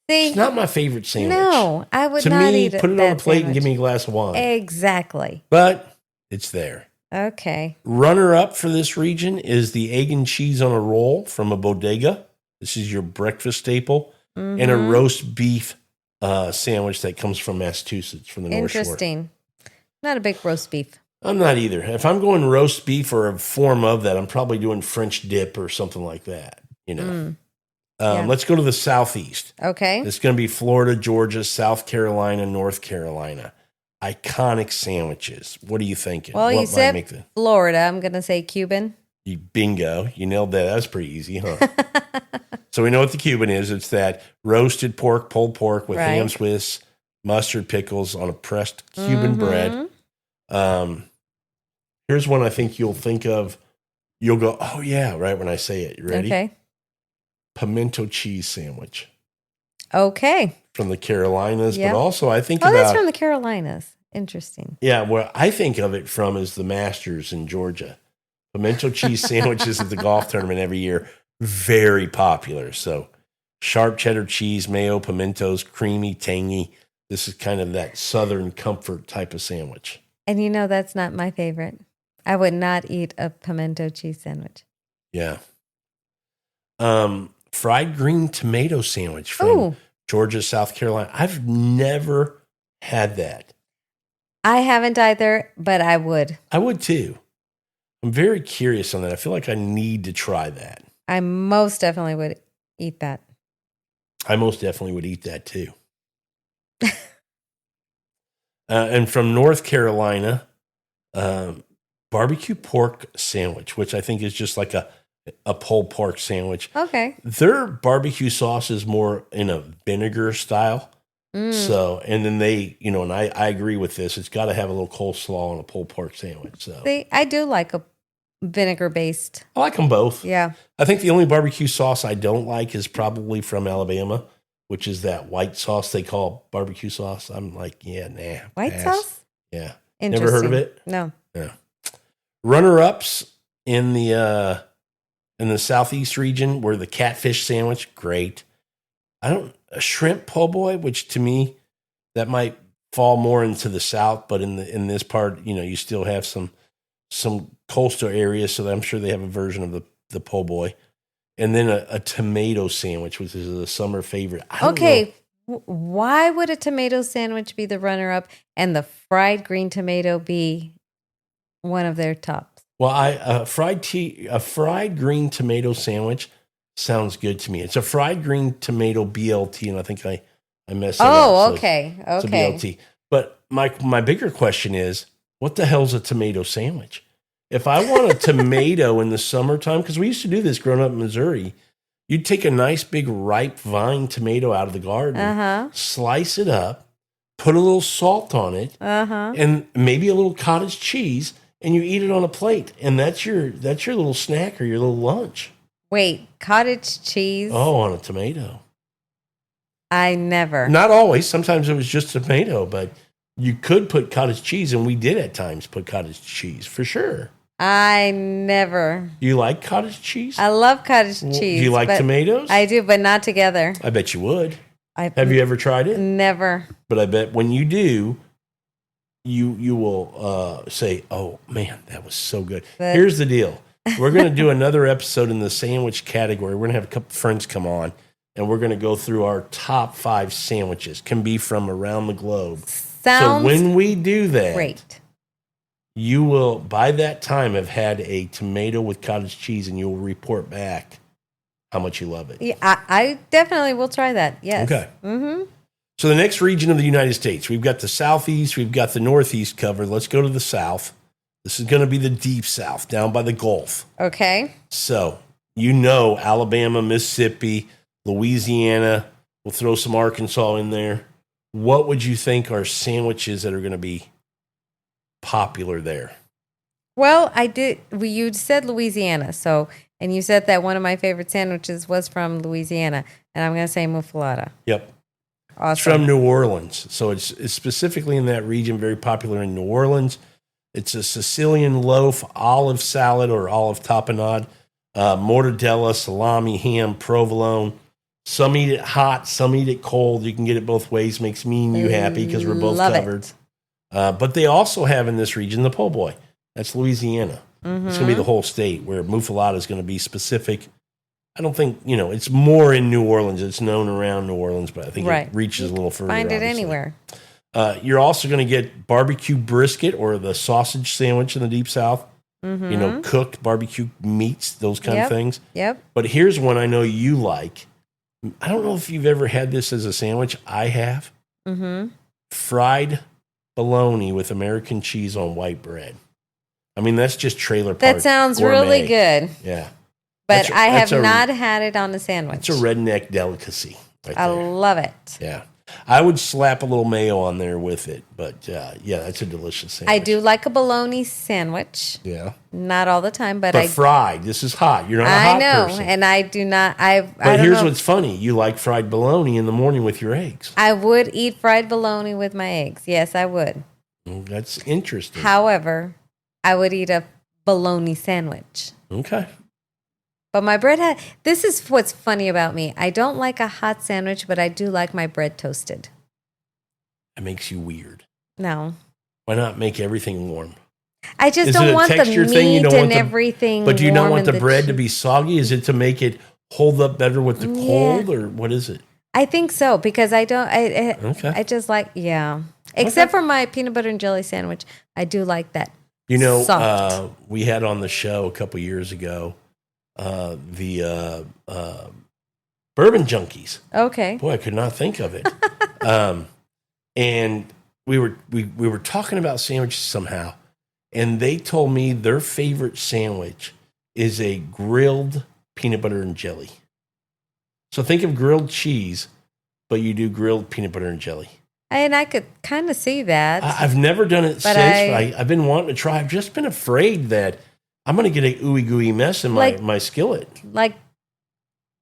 See, it's not my favorite sandwich. No, I would not eat it. Put it on a plate and give me a glass of wine. Exactly. But it's there. Okay. Runner up for this region is the egg and cheese on a roll from a bodega. This is your breakfast staple. And a roast beef sandwich that comes from Massachusetts, from the North Shore. Interesting. Not a big roast beef. I'm not either. If I'm going roast beef or a form of that, I'm probably doing French dip or something like that. Let's go to the Southeast. Okay. It's going to be Florida, Georgia, South Carolina, North Carolina. Iconic sandwiches. What are you thinking? Well, you said Florida. I'm going to say Cuban. Bingo. You nailed that. That was pretty easy, huh? So we know what the Cuban is. It's that roasted pork, pulled pork with ham Swiss, mustard, pickles on a pressed Cuban bread. Here's one I think you'll think of. You'll go, oh, yeah, right when I say it. You ready? Okay. Pimento cheese sandwich. Okay. From the Carolinas, but also I think that's from the Carolinas. Interesting. Yeah, where I think of it from is the Masters in Georgia. Pimento cheese sandwiches at the golf tournament every year, very popular. So sharp cheddar cheese, mayo, pimentos, creamy, tangy. This is kind of that Southern comfort type of sandwich. And that's not my favorite. I would not eat a pimento cheese sandwich. Yeah. Fried green tomato sandwich from Georgia, South Carolina. I've never had that. I haven't either, but I would. I would too. I'm very curious on that. I feel like I need to try that. I most definitely would eat that. I most definitely would eat that too. And from North Carolina, barbecue pork sandwich, which I think is just like a pulled pork sandwich. Okay. Their barbecue sauce is more in a vinegar style. So, and then they, and I agree with this. It's got to have a little coleslaw on a pulled pork sandwich. So I do like a vinegar based. I like them both. Yeah. I think the only barbecue sauce I don't like is probably from Alabama, which is that white sauce they call barbecue sauce. I'm like, yeah, nah. White sauce? Yeah. Interesting. Never heard of it? No. Yeah. Runner-ups in the southeast region were the catfish sandwich. Great. A shrimp po' boy, which to me, that might fall more into the south, but in this part, you still have some coastal areas, so I'm sure they have a version of the po' boy. And then a tomato sandwich, which is a summer favorite. Okay, why would a tomato sandwich be the runner-up and the fried green tomato be one of their tops? Well, a fried green tomato sandwich sounds good to me. It's a fried green tomato BLT, and I think I messed it up. Oh, okay. It's a BLT. But my bigger question is, what the hell's a tomato sandwich? If I want a tomato in the summertime, because we used to do this growing up in Missouri, you'd take a nice big ripe vine tomato out of the garden, slice it up, put a little salt on it, and maybe a little cottage cheese, and you eat it on a plate. And that's your little snack or your little lunch. Wait, cottage cheese? Oh, on a tomato. I never. Not always. Sometimes it was just tomato, but you could put cottage cheese, and we did at times put cottage cheese for sure. I never. You like cottage cheese? I love cottage cheese. Do you like tomatoes? I do, but not together. I bet you would. Have you ever tried it? Never. But I bet when you do, you will say, "Oh man, that was so good." Here's the deal: we're going to do another episode in the sandwich category. We're going to have a couple friends come on, and we're going to go through our top 5 sandwiches. Can be from around the globe. Sounds so when we do that, great. You will, by that time, have had a tomato with cottage cheese, and you will report back how much you love it. Yeah, I definitely will try that. Yes. Okay. So the next region of the United States, we've got the Southeast, we've got the Northeast covered. Let's go to the South. This is going to be the deep South, down by the Gulf. Okay. So, Alabama, Mississippi, Louisiana. We'll throw some Arkansas in there. What would you think are sandwiches that are going to be popular there? Well, you said Louisiana, and you said that one of my favorite sandwiches was from Louisiana, and I'm going to say muffaletta. Yep. Awesome. It's from New Orleans. So it's specifically in that region, very popular in New Orleans. It's a Sicilian loaf, olive salad or olive tapenade, mortadella, salami, ham, provolone. Some eat it hot, some eat it cold. You can get it both ways. Makes me and you happy because we're both covered. But they also have in this region the po' boy. That's Louisiana. It's going to be the whole state, where muffaletta is going to be specific. I don't think, it's more in New Orleans. It's known around New Orleans, but I think it reaches a little further. Find it obviously. Anywhere. You're also going to get barbecue brisket or the sausage sandwich in the Deep South. Cooked barbecue meats, those kind of things. Yep. But here's one I know you like. I don't know if you've ever had this as a sandwich. I have. Fried bologna with American cheese on white bread. I mean, that's just trailer park. That sounds gourmet. really good. Yeah. But I have not had it on a sandwich. It's a redneck delicacy. I love it. Yeah. I would slap a little mayo on there with it. But that's a delicious sandwich. I do like a bologna sandwich. Yeah. Not all the time, but fried. This is hot. You're not a hot person. And I do not. But here's what's funny. You like fried bologna in the morning with your eggs. I would eat fried bologna with my eggs. Yes, I would. Well, that's interesting. However, I would eat a bologna sandwich. Okay. But my bread this is what's funny about me. I don't like a hot sandwich, but I do like my bread toasted. It makes you weird. No. Why not make everything warm? I just Is don't it a want the texture meat thing? You don't and want the, everything. But do you not warm want the and bread to be soggy? Is it to make it hold up better with the cold, or what is it? I think so, because I don't. Okay. I just like Except for my peanut butter and jelly sandwich, I do like that. You know, soft. we had on the show a couple years ago the Bourbon Junkies. Okay. Boy, I could not think of it. And we were talking about sandwiches somehow, and they told me their favorite sandwich is a grilled peanut butter and jelly. So think of grilled cheese, but you do grilled peanut butter and jelly. And I could kind of see that. I've never done it since, but I've been wanting to try. I've just been afraid that I'm going to get a ooey gooey mess in my skillet. Like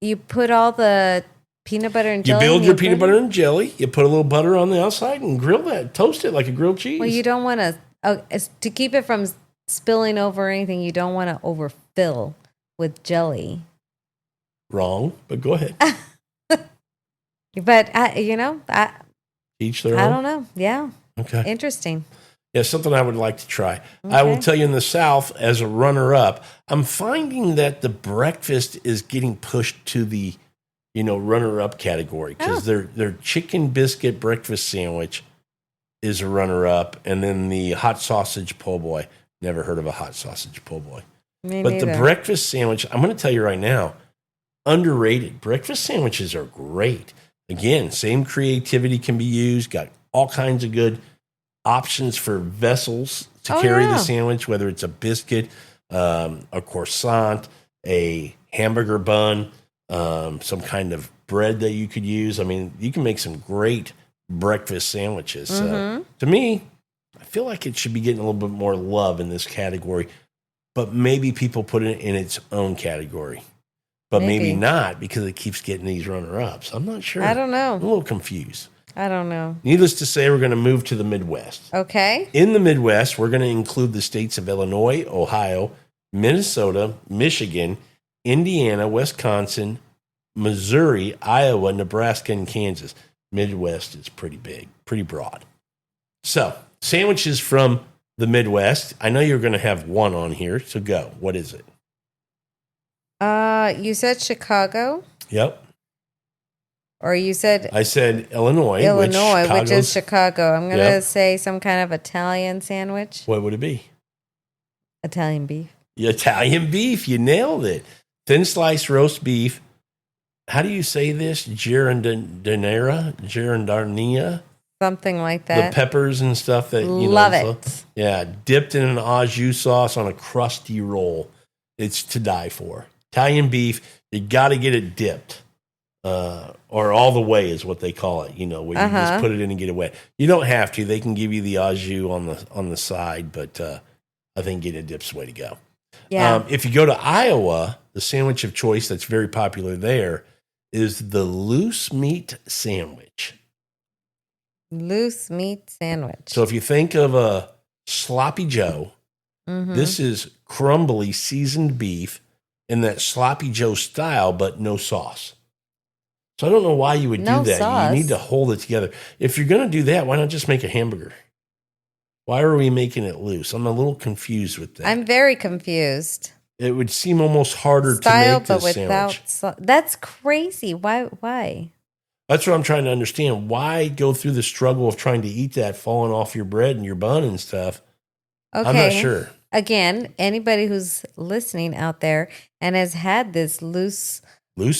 you put all the peanut butter and jelly. You build your peanut butter and jelly. You put a little butter on the outside and grill that. Toast it like a grilled cheese. Well, you don't want to keep it from spilling over or anything. You don't want to overfill with jelly. Wrong, but go ahead. But each their own. I don't know. Yeah. Okay. Interesting. Yeah, something I would like to try. Okay. I will tell you, in the South, as a runner-up, I'm finding that the breakfast is getting pushed to the, runner-up category, because their chicken biscuit breakfast sandwich is a runner-up, and then the hot sausage po' boy. Never heard of a hot sausage po' boy. Me But neither. the breakfast sandwich, I'm going to tell you right now, underrated. Breakfast sandwiches are great. Again, same creativity can be used. Got all kinds of good options for vessels to carry the sandwich, whether it's a biscuit, a croissant, a hamburger bun, some kind of bread that you could use. I mean, you can make some great breakfast sandwiches. So to me, I feel like it should be getting a little bit more love in this category, but maybe people put it in its own category. But maybe not, because it keeps getting these runner-ups. I'm not sure. I don't know. I'm a little confused. I don't know. Needless to say, we're going to move to the Midwest. Okay. In the Midwest, we're going to include the states of Illinois, Ohio, Minnesota, Michigan, Indiana, Wisconsin, Missouri, Iowa, Nebraska, and Kansas. Midwest is pretty big, pretty broad. So, sandwiches from the Midwest. I know you're going to have one on here, so go. What is it? You said Chicago? Yep. Or you said... I said Illinois, which is Chicago. I'm going to say some kind of Italian sandwich. What would it be? Italian beef. Italian beef. You nailed it. Thin sliced roast beef. How do you say this? Girandarnia? Something like that. The peppers and stuff that Love it. Yeah, dipped in an au jus sauce on a crusty roll. It's to die for. Italian beef, you got to get it dipped. Or all the way is what they call it, where you just put it in and get it wet. You don't have to. They can give you the au jus on the side, but I think getting it dipped's the way to go. Yeah. If you go to Iowa, the sandwich of choice that's very popular there is the loose meat sandwich. Loose meat sandwich. So if you think of a sloppy Joe, this is crumbly seasoned beef in that sloppy Joe style, but no sauce. So I don't know why you would do that. Sauce. You need to hold it together. If you're going to do that, why not just make a hamburger? Why are we making it loose? I'm a little confused with that. I'm very confused. It would seem almost harder to make this sandwich. That's crazy. Why? That's what I'm trying to understand. Why go through the struggle of trying to eat that falling off your bread and your bun and stuff? Okay. I'm not sure. Again, anybody who's listening out there and has had this loose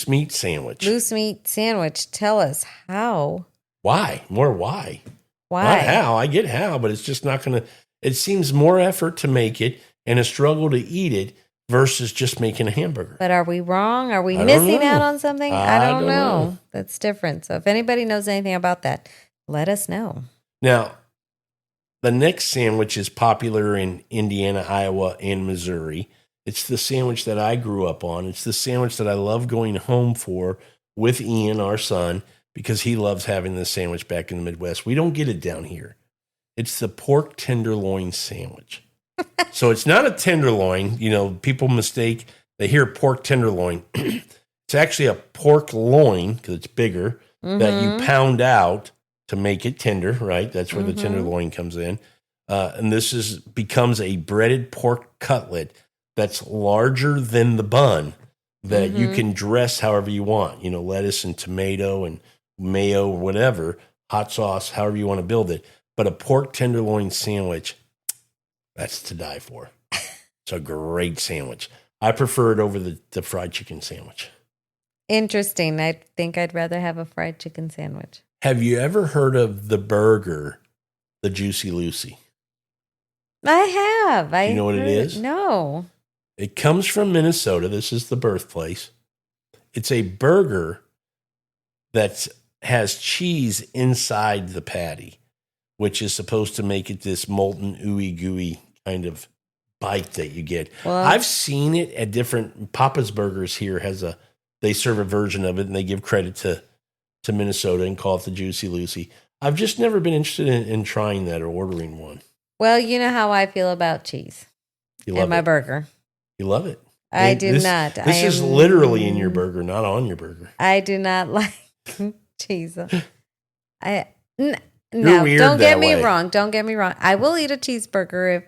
meat sandwich, tell us how. Why? More why? Why? Not how. I get how, but it's just not going to. It seems more effort to make it and a struggle to eat it versus just making a hamburger. But are we wrong? Are we missing out on something? I don't know. That's different. So if anybody knows anything about that, let us know. Now, the next sandwich is popular in Indiana, Iowa, and Missouri. It's the sandwich that I grew up on. It's the sandwich that I love going home for with Ian, our son, because he loves having this sandwich back in the Midwest. We don't get it down here. It's the pork tenderloin sandwich. So it's not a tenderloin. You know, people mistake, they hear pork tenderloin. It's actually a pork loin because it's bigger that you pound out to make it tender, right? That's where the tenderloin comes in. And this becomes a breaded pork cutlet that's larger than the bun that you can dress however you want. You know, lettuce and tomato and mayo or whatever, hot sauce, however you want to build it. But a pork tenderloin sandwich, that's to die for. It's a great sandwich. I prefer it over the fried chicken sandwich. Interesting. I think I'd rather have a fried chicken sandwich. Have you ever heard of the burger, the Juicy Lucy? I have. You know what it is? No. It comes from Minnesota. This is the birthplace. It's a burger that has cheese inside the patty, which is supposed to make it this molten, ooey gooey kind of bite that you get. Well, I've seen it at different Papa's Burgers here they serve a version of it and they give credit to Minnesota and call it the Juicy Lucy. I've just never been interested in trying that or ordering one. Well, you know how I feel about cheese in my burger. You love it. I do not. This is literally in your burger, not on your burger. I do not like cheese. No, weird don't get that me way. wrong. Don't get me wrong. I will eat a cheeseburger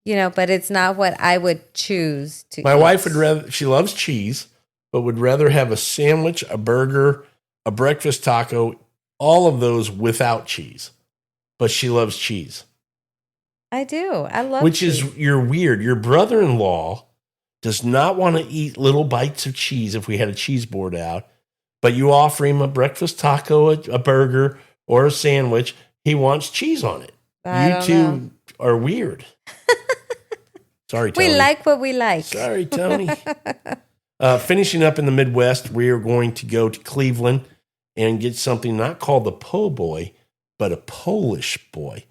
if, but it's not what I would choose to eat. My wife she loves cheese, but would rather have a sandwich, a burger, a breakfast taco, all of those without cheese. But she loves cheese. I do. I love Which cheese. you're weird. Your brother-in-law does not want to eat little bites of cheese if we had a cheese board out, but you offer him a breakfast taco, a burger, or a sandwich. He wants cheese on it. You two are weird. Sorry, Tony. We like what we like. Sorry, Tony. Finishing up in the Midwest, we are going to go to Cleveland and get something not called the po' boy, but a Polish boy.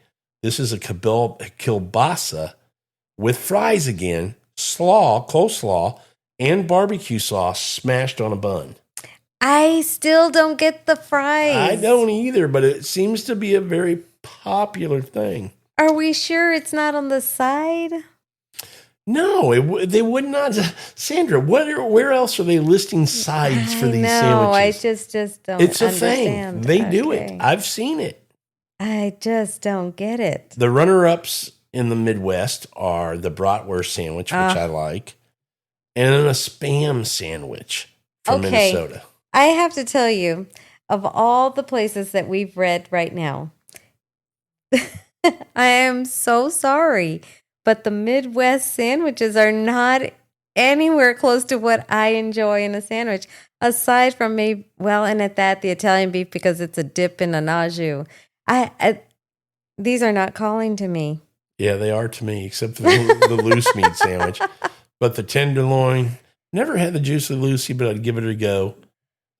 This is a kielbasa with fries again, coleslaw, and barbecue sauce smashed on a bun. I still don't get the fries. I don't either, but it seems to be a very popular thing. Are we sure it's not on the side? No, they would not. Sandra, where else are they listing sides for these sandwiches? I just don't It's a understand. thing. They do it. I've seen it. I just don't get it. The runner-ups in the Midwest are the bratwurst sandwich, which I like, and then a Spam sandwich from Minnesota. I have to tell you, of all the places that we've read right now, I am so sorry, but the Midwest sandwiches are not anywhere close to what I enjoy in a sandwich, aside from and at that, the Italian beef, because it's a dip in an au jus. These are not calling to me. Yeah, they are to me, except for the loose meat sandwich. But the tenderloin, never had the Juicy Lucy, but I'd give it a go.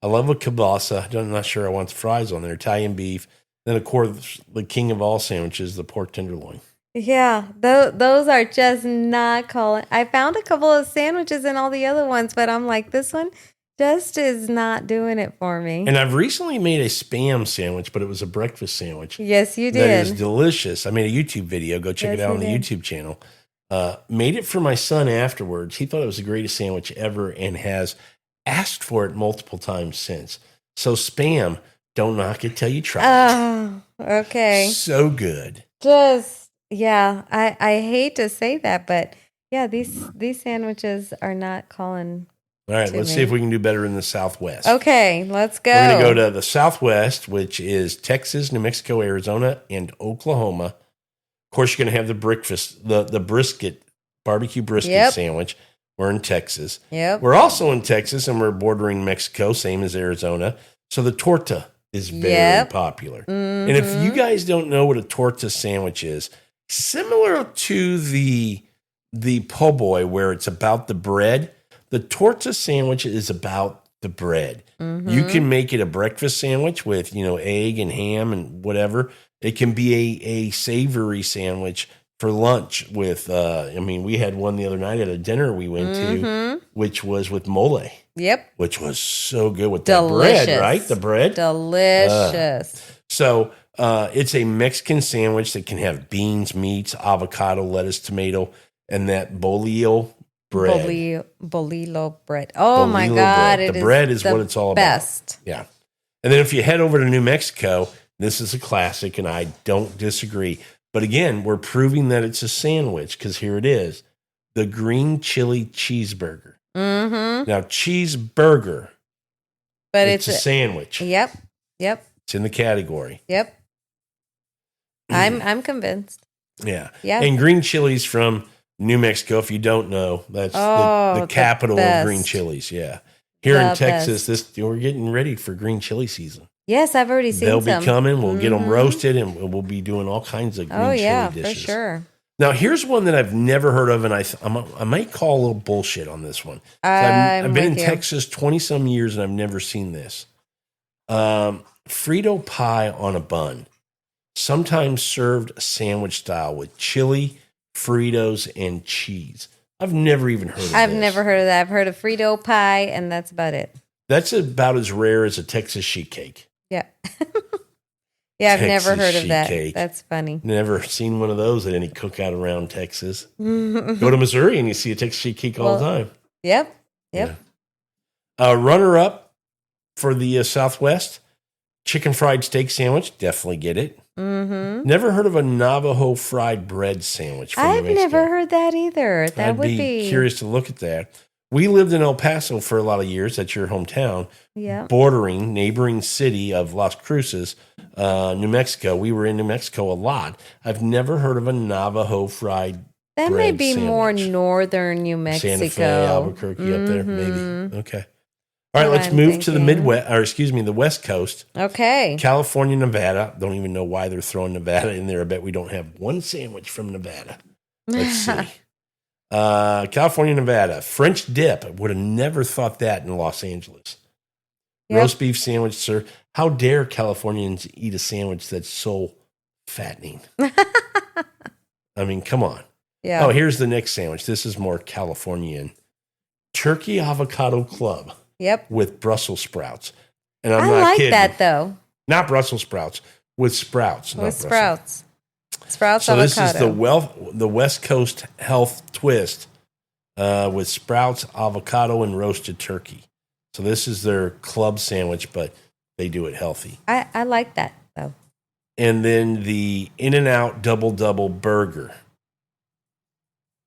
I love a kielbasa. I'm not sure I want the fries on there. Italian beef. Then, of course, the king of all sandwiches, the pork tenderloin. Yeah, those are just not calling. I found a couple of sandwiches in all the other ones, but I'm like, this one just is not doing it for me. And I've recently made a Spam sandwich, but it was a breakfast sandwich. Yes, you did. That is delicious. I made a YouTube video. Go check it out on the YouTube channel. Made it for my son afterwards. He thought it was the greatest sandwich ever and has asked for it multiple times since. So Spam, don't knock it till you try it. Oh, okay. So good. I hate to say that, but yeah, these sandwiches are not calling. All right, let's see if we can do better in the Southwest. Okay, let's go. We're going to go to the Southwest, which is Texas, New Mexico, Arizona, and Oklahoma. Of course, you're going to have the brisket, barbecue brisket sandwich. We're in Texas. Yep. We're also in Texas, and we're bordering Mexico, same as Arizona. So the torta is very popular. Mm-hmm. And if you guys don't know what a torta sandwich is, similar to the po' boy, where it's about the bread, the torta sandwich is about the bread. Mm-hmm. You can make it a breakfast sandwich with, egg and ham and whatever. It can be a savory sandwich for lunch with, we had one the other night at a dinner we went to, which was with mole. Yep. Which was so good with the bread, right? The bread. Delicious. So It's a Mexican sandwich that can have beans, meats, avocado, lettuce, tomato, and that bolillo bread. Bolillo bread. Oh my Bolillo God. bread. The bread is what it's all best. about. Yeah. And then if you head over to New Mexico, this is a classic, and I don't disagree. But again, we're proving that it's a sandwich because here it is. The green chili cheeseburger. Mm-hmm. Now, cheeseburger, But it's a sandwich. Yep. It's in the category. Yep. I'm convinced. Yeah. Yeah. And green chilies from New Mexico, if you don't know, that's the capital of green chilies. Yeah. Here in Texas, we're getting ready for green chili season. Yes, I've already seen They'll some. be coming. We'll get them roasted, and we'll be doing all kinds of green chili dishes. For sure. Now, here's one that I've never heard of, and I might call a little bullshit on this one. I've been in Texas 20-some years, and I've never seen this. Frito pie on a bun, sometimes served sandwich style with chili, Fritos, and cheese. I've never even heard of I've never heard of that. I've heard of Frito pie, and that's about it. That's about as rare as a Texas sheet cake. Yeah. Yeah, I've never heard of that. Cake. That's funny. Never seen one of those at any cookout around Texas. Go to Missouri and you see a Texas sheet cake all the time. Yep. Yeah. Runner up for the Southwest, chicken fried steak sandwich. Definitely get it. Mm-hmm. Never heard of a Navajo fried bread sandwich from New Mexico. I've never heard that either. That would be curious to look at that. We lived in El Paso for a lot of years. That's your hometown. Yeah. Bordering neighboring city of Las Cruces, New Mexico. We were in New Mexico a lot. I've never heard of a Navajo fried that bread may be sandwich. More northern New Mexico. Santa Fe, Albuquerque up there, maybe. Okay. All right, let's move to the the West Coast. Okay. California, Nevada. Don't even know why they're throwing Nevada in there. I bet we don't have one sandwich from Nevada. Let's see. California, Nevada. French dip. I would have never thought that in Los Angeles. Yep. Roast beef sandwich, sir. How dare Californians eat a sandwich that's so fattening? I mean, come on. Yeah. Oh, here's the next sandwich. This is more Californian. Turkey avocado club. Yep. With Brussels sprouts. And I'm I not like kidding. That though. Not Brussels sprouts. With sprouts. With sprouts. Sprouts so avocado. This is the West Coast health twist with sprouts, avocado, and roasted turkey. So this is their club sandwich, but they do it healthy. I like that though. And then the In-N-Out double burger.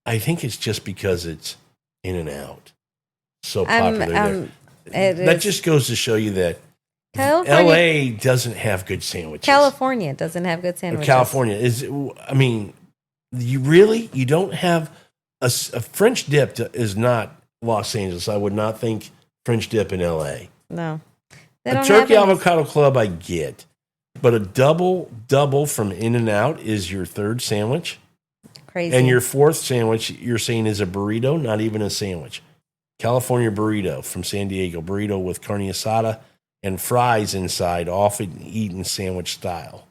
I think it's just because it's In-N-Out. So popular there. That just goes to show you that LA doesn't have good sandwiches. California doesn't have good sandwiches. California you don't have a French dip is not Los Angeles. I would not think French dip in LA. No. A turkey avocado club I get, but a double from In-N-Out is your third sandwich. Crazy. And your fourth sandwich you're saying is a burrito, not even a sandwich. California burrito from San Diego, burrito with carne asada and fries inside, often eaten sandwich style.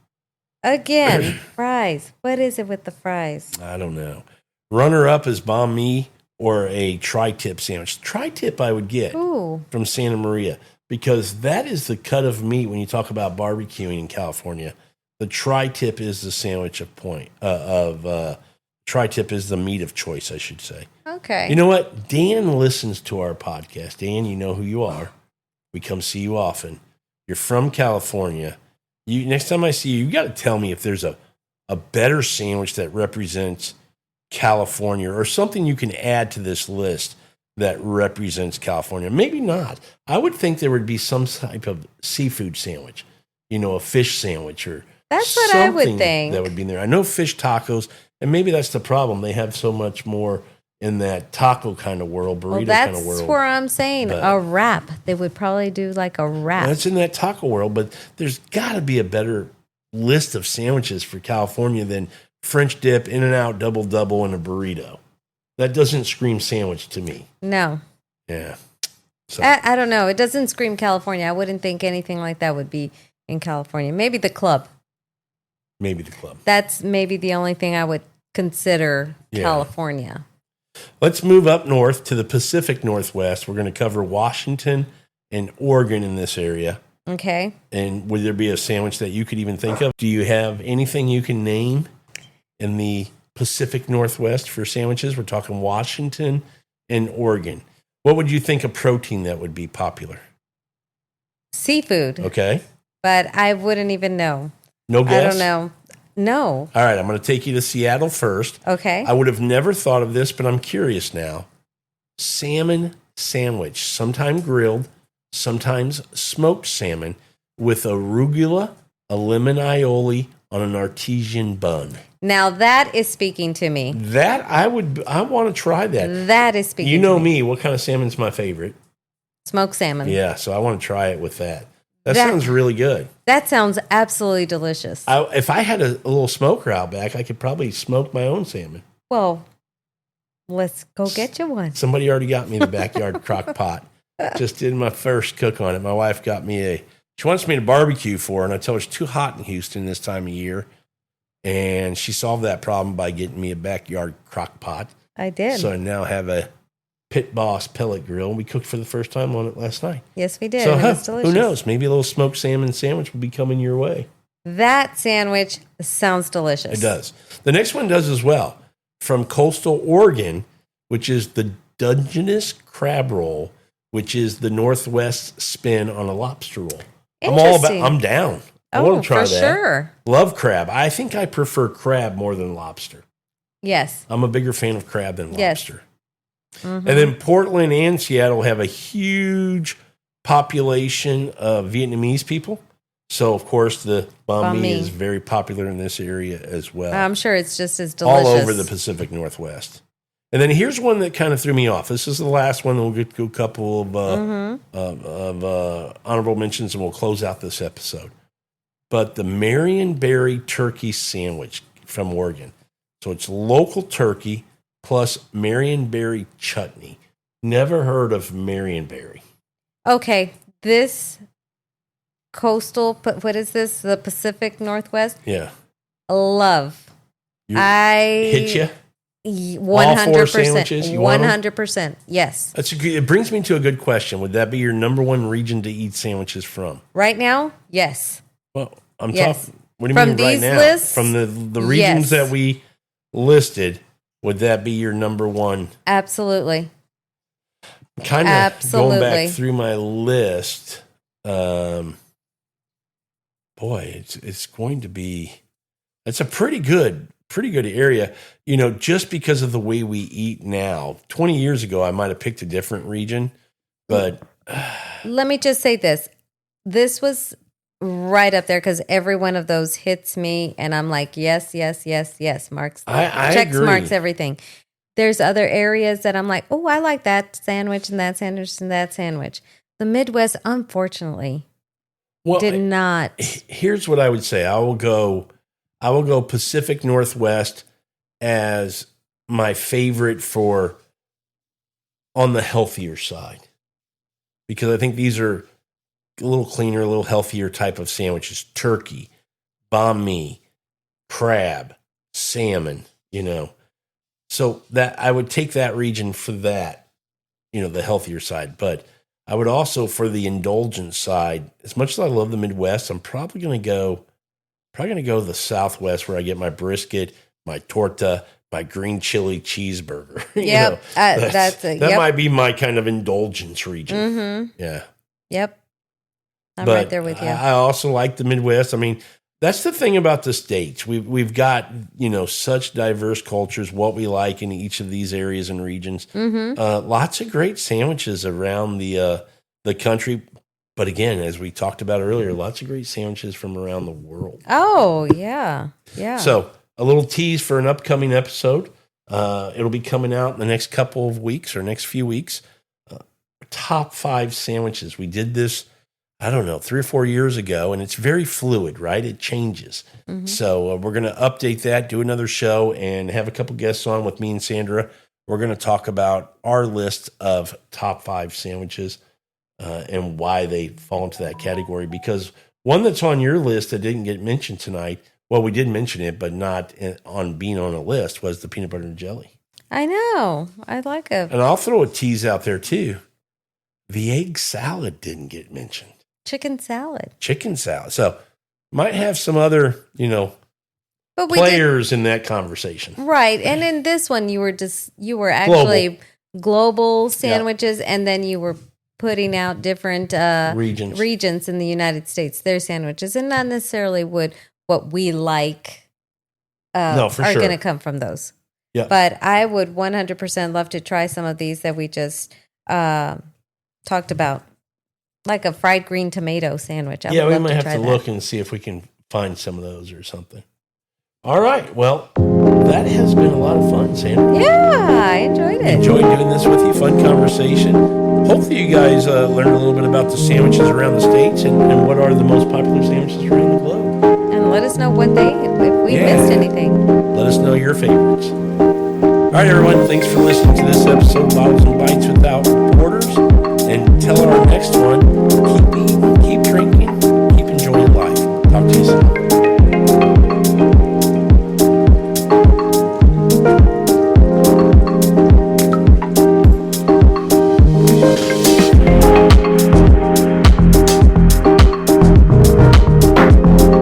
Again, fries. What is it with the fries? I don't know. Runner up is banh mi or a tri-tip sandwich. Tri-tip I would get from Santa Maria because that is the cut of meat when you talk about barbecuing in California. The tri-tip is the sandwich tri-tip is the meat of choice, I should say. Okay. You know what? Dan listens to our podcast. Dan, you know who you are. We come see you often. You're from California. Next time I see you, you got to tell me if there's a better sandwich that represents California or something you can add to this list that represents California. Maybe not. I would think there would be some type of seafood sandwich, a fish sandwich or that's what I would think. That would be in there. I know fish tacos, and maybe that's the problem. They have so much more in that taco kind of world, burrito kind of world. That's where I'm saying a wrap. They would probably do like a wrap. That's in that taco world, but there's got to be a better list of sandwiches for California than French dip, In-N-Out, double, and a burrito. That doesn't scream sandwich to me. No. Yeah. So. I don't know. It doesn't scream California. I wouldn't think anything like that would be in California. Maybe the club. That's maybe the only thing I would consider California. Let's move up north to the Pacific Northwest. We're going to cover Washington and Oregon in this area. Okay. And would there be a sandwich that you could even think of? Do you have anything you can name in the Pacific Northwest for sandwiches? We're talking Washington and Oregon. What would you think a protein that would be popular? Seafood. Okay. But I wouldn't even know. No guess? I don't know. No. All right, I'm going to take you to Seattle first. Okay. I would have never thought of this, but I'm curious now. Salmon sandwich, sometimes grilled, sometimes smoked salmon with arugula, a lemon aioli on an artesian bun. Now that is speaking to me. That I want to try that. That is speaking. You know to me. me. What kind of salmon's my favorite? Smoked salmon. Yeah, so I want to try it with that. That sounds really good. That sounds absolutely delicious. If I had a little smoker out back, I could probably smoke my own salmon. Well, let's go get you one. Somebody already got me the backyard crock pot. Just did my first cook on it. My wife got me she wants me to barbecue for her, and I told her it's too hot in Houston this time of year. And she solved that problem by getting me a backyard crock pot. I did. So I now have a Pit Boss pellet grill. We cooked for the first time on it last night. Yes, we did. So it was delicious. who knows? Maybe a little smoked salmon sandwich will be coming your way. That sandwich sounds delicious. It does. The next one does as well. From coastal Oregon, which is the Dungeness crab roll, which is the Northwest spin on a lobster roll. I'm down. I want to try that. Sure. Love crab. I think I prefer crab more than lobster. Yes. I'm a bigger fan of crab than lobster. Yes. Mm-hmm. And then Portland and Seattle have a huge population of Vietnamese people. So, of course, the bánh mì is very popular in this area as well. I'm sure it's just as delicious. All over the Pacific Northwest. And then here's one that kind of threw me off. This is the last one. We'll get to a couple of honorable mentions, and we'll close out this episode. But the Marionberry turkey sandwich from Oregon. So it's local turkey plus Marionberry chutney. Never heard of Marionberry. Okay, this coastal, what is this? The Pacific Northwest? Yeah. Love. I hit you? 100%. All four sandwiches? 100%. Yes. It brings me to a good question. Would that be your number one region to eat sandwiches from? Right now? Yes. Well, I'm yes. talking. What do you from mean right now? Lists, from the regions that we listed, would that be your number one? Absolutely. Kind of going back through my list. Boy, it's going to be. It's a pretty good area. You know, just because of the way we eat now. 20 years ago, I might have picked a different region, but let me just say this. This was right up there because every one of those hits me, and I'm like, yes. Marks, I checks, agree. marks everything. There's other areas that I'm like, oh, I like that sandwich and that sandwich and that sandwich. The Midwest, unfortunately, did not. Here's what I would say. I will go Pacific Northwest as my favorite for on the healthier side, because I think these are a little cleaner, a little healthier type of sandwiches. Turkey, bánh mì, crab, salmon, you know. So that I would take that region for that, you know, the healthier side. But I would also, for the indulgent side, as much as I love the Midwest, I'm probably going to go to the Southwest, where I get my brisket, my torta, my green chili cheeseburger. Yep. That might be my kind of indulgence region. Mm-hmm. Yeah. Yep. I'm right there with you. I also like the Midwest. I mean, that's the thing about the States. We've got, you know, such diverse cultures, what we like in each of these areas and regions. Mm-hmm. Lots of great sandwiches around the country. But again, as we talked about earlier, lots of great sandwiches from around the world. Oh, yeah. Yeah. So a little tease for an upcoming episode. It'll be coming out in the next couple of weeks or next few weeks. Top 5 sandwiches. We did this, I don't know, 3 or 4 years ago, and it's very fluid, right? It changes. Mm-hmm. So we're going to update that, do another show, and have a couple guests on with me and Sandra. We're going to talk about our list of top 5 sandwiches and why they fall into that category. Because one that's on your list that didn't get mentioned tonight, well, we did mention it, but not on being on a list, was the peanut butter and jelly. I know. I like it. And I'll throw a tease out there, too. The egg salad didn't get mentioned. chicken salad. Chicken salad. So might have some other, But players in that conversation. Right. And in this one, you were actually global sandwiches, and then you were putting out different regions in the United States, their sandwiches, and not necessarily what we like are going to come from those. Yeah. But I would 100% love to try some of these that we just talked about, like a fried green tomato sandwich. We might have to look and see if we can find some of those or something. All right. Well, that has been a lot of fun, Sandra. Yeah, I enjoyed it. Enjoyed doing this with you. Fun conversation. Hopefully you guys learned a little bit about the sandwiches around the States and what are the most popular sandwiches around the globe. And let us know if we missed anything. Let us know your favorites. All right, everyone. Thanks for listening to this episode of Bottles and Bites Without Borders. Until our next one,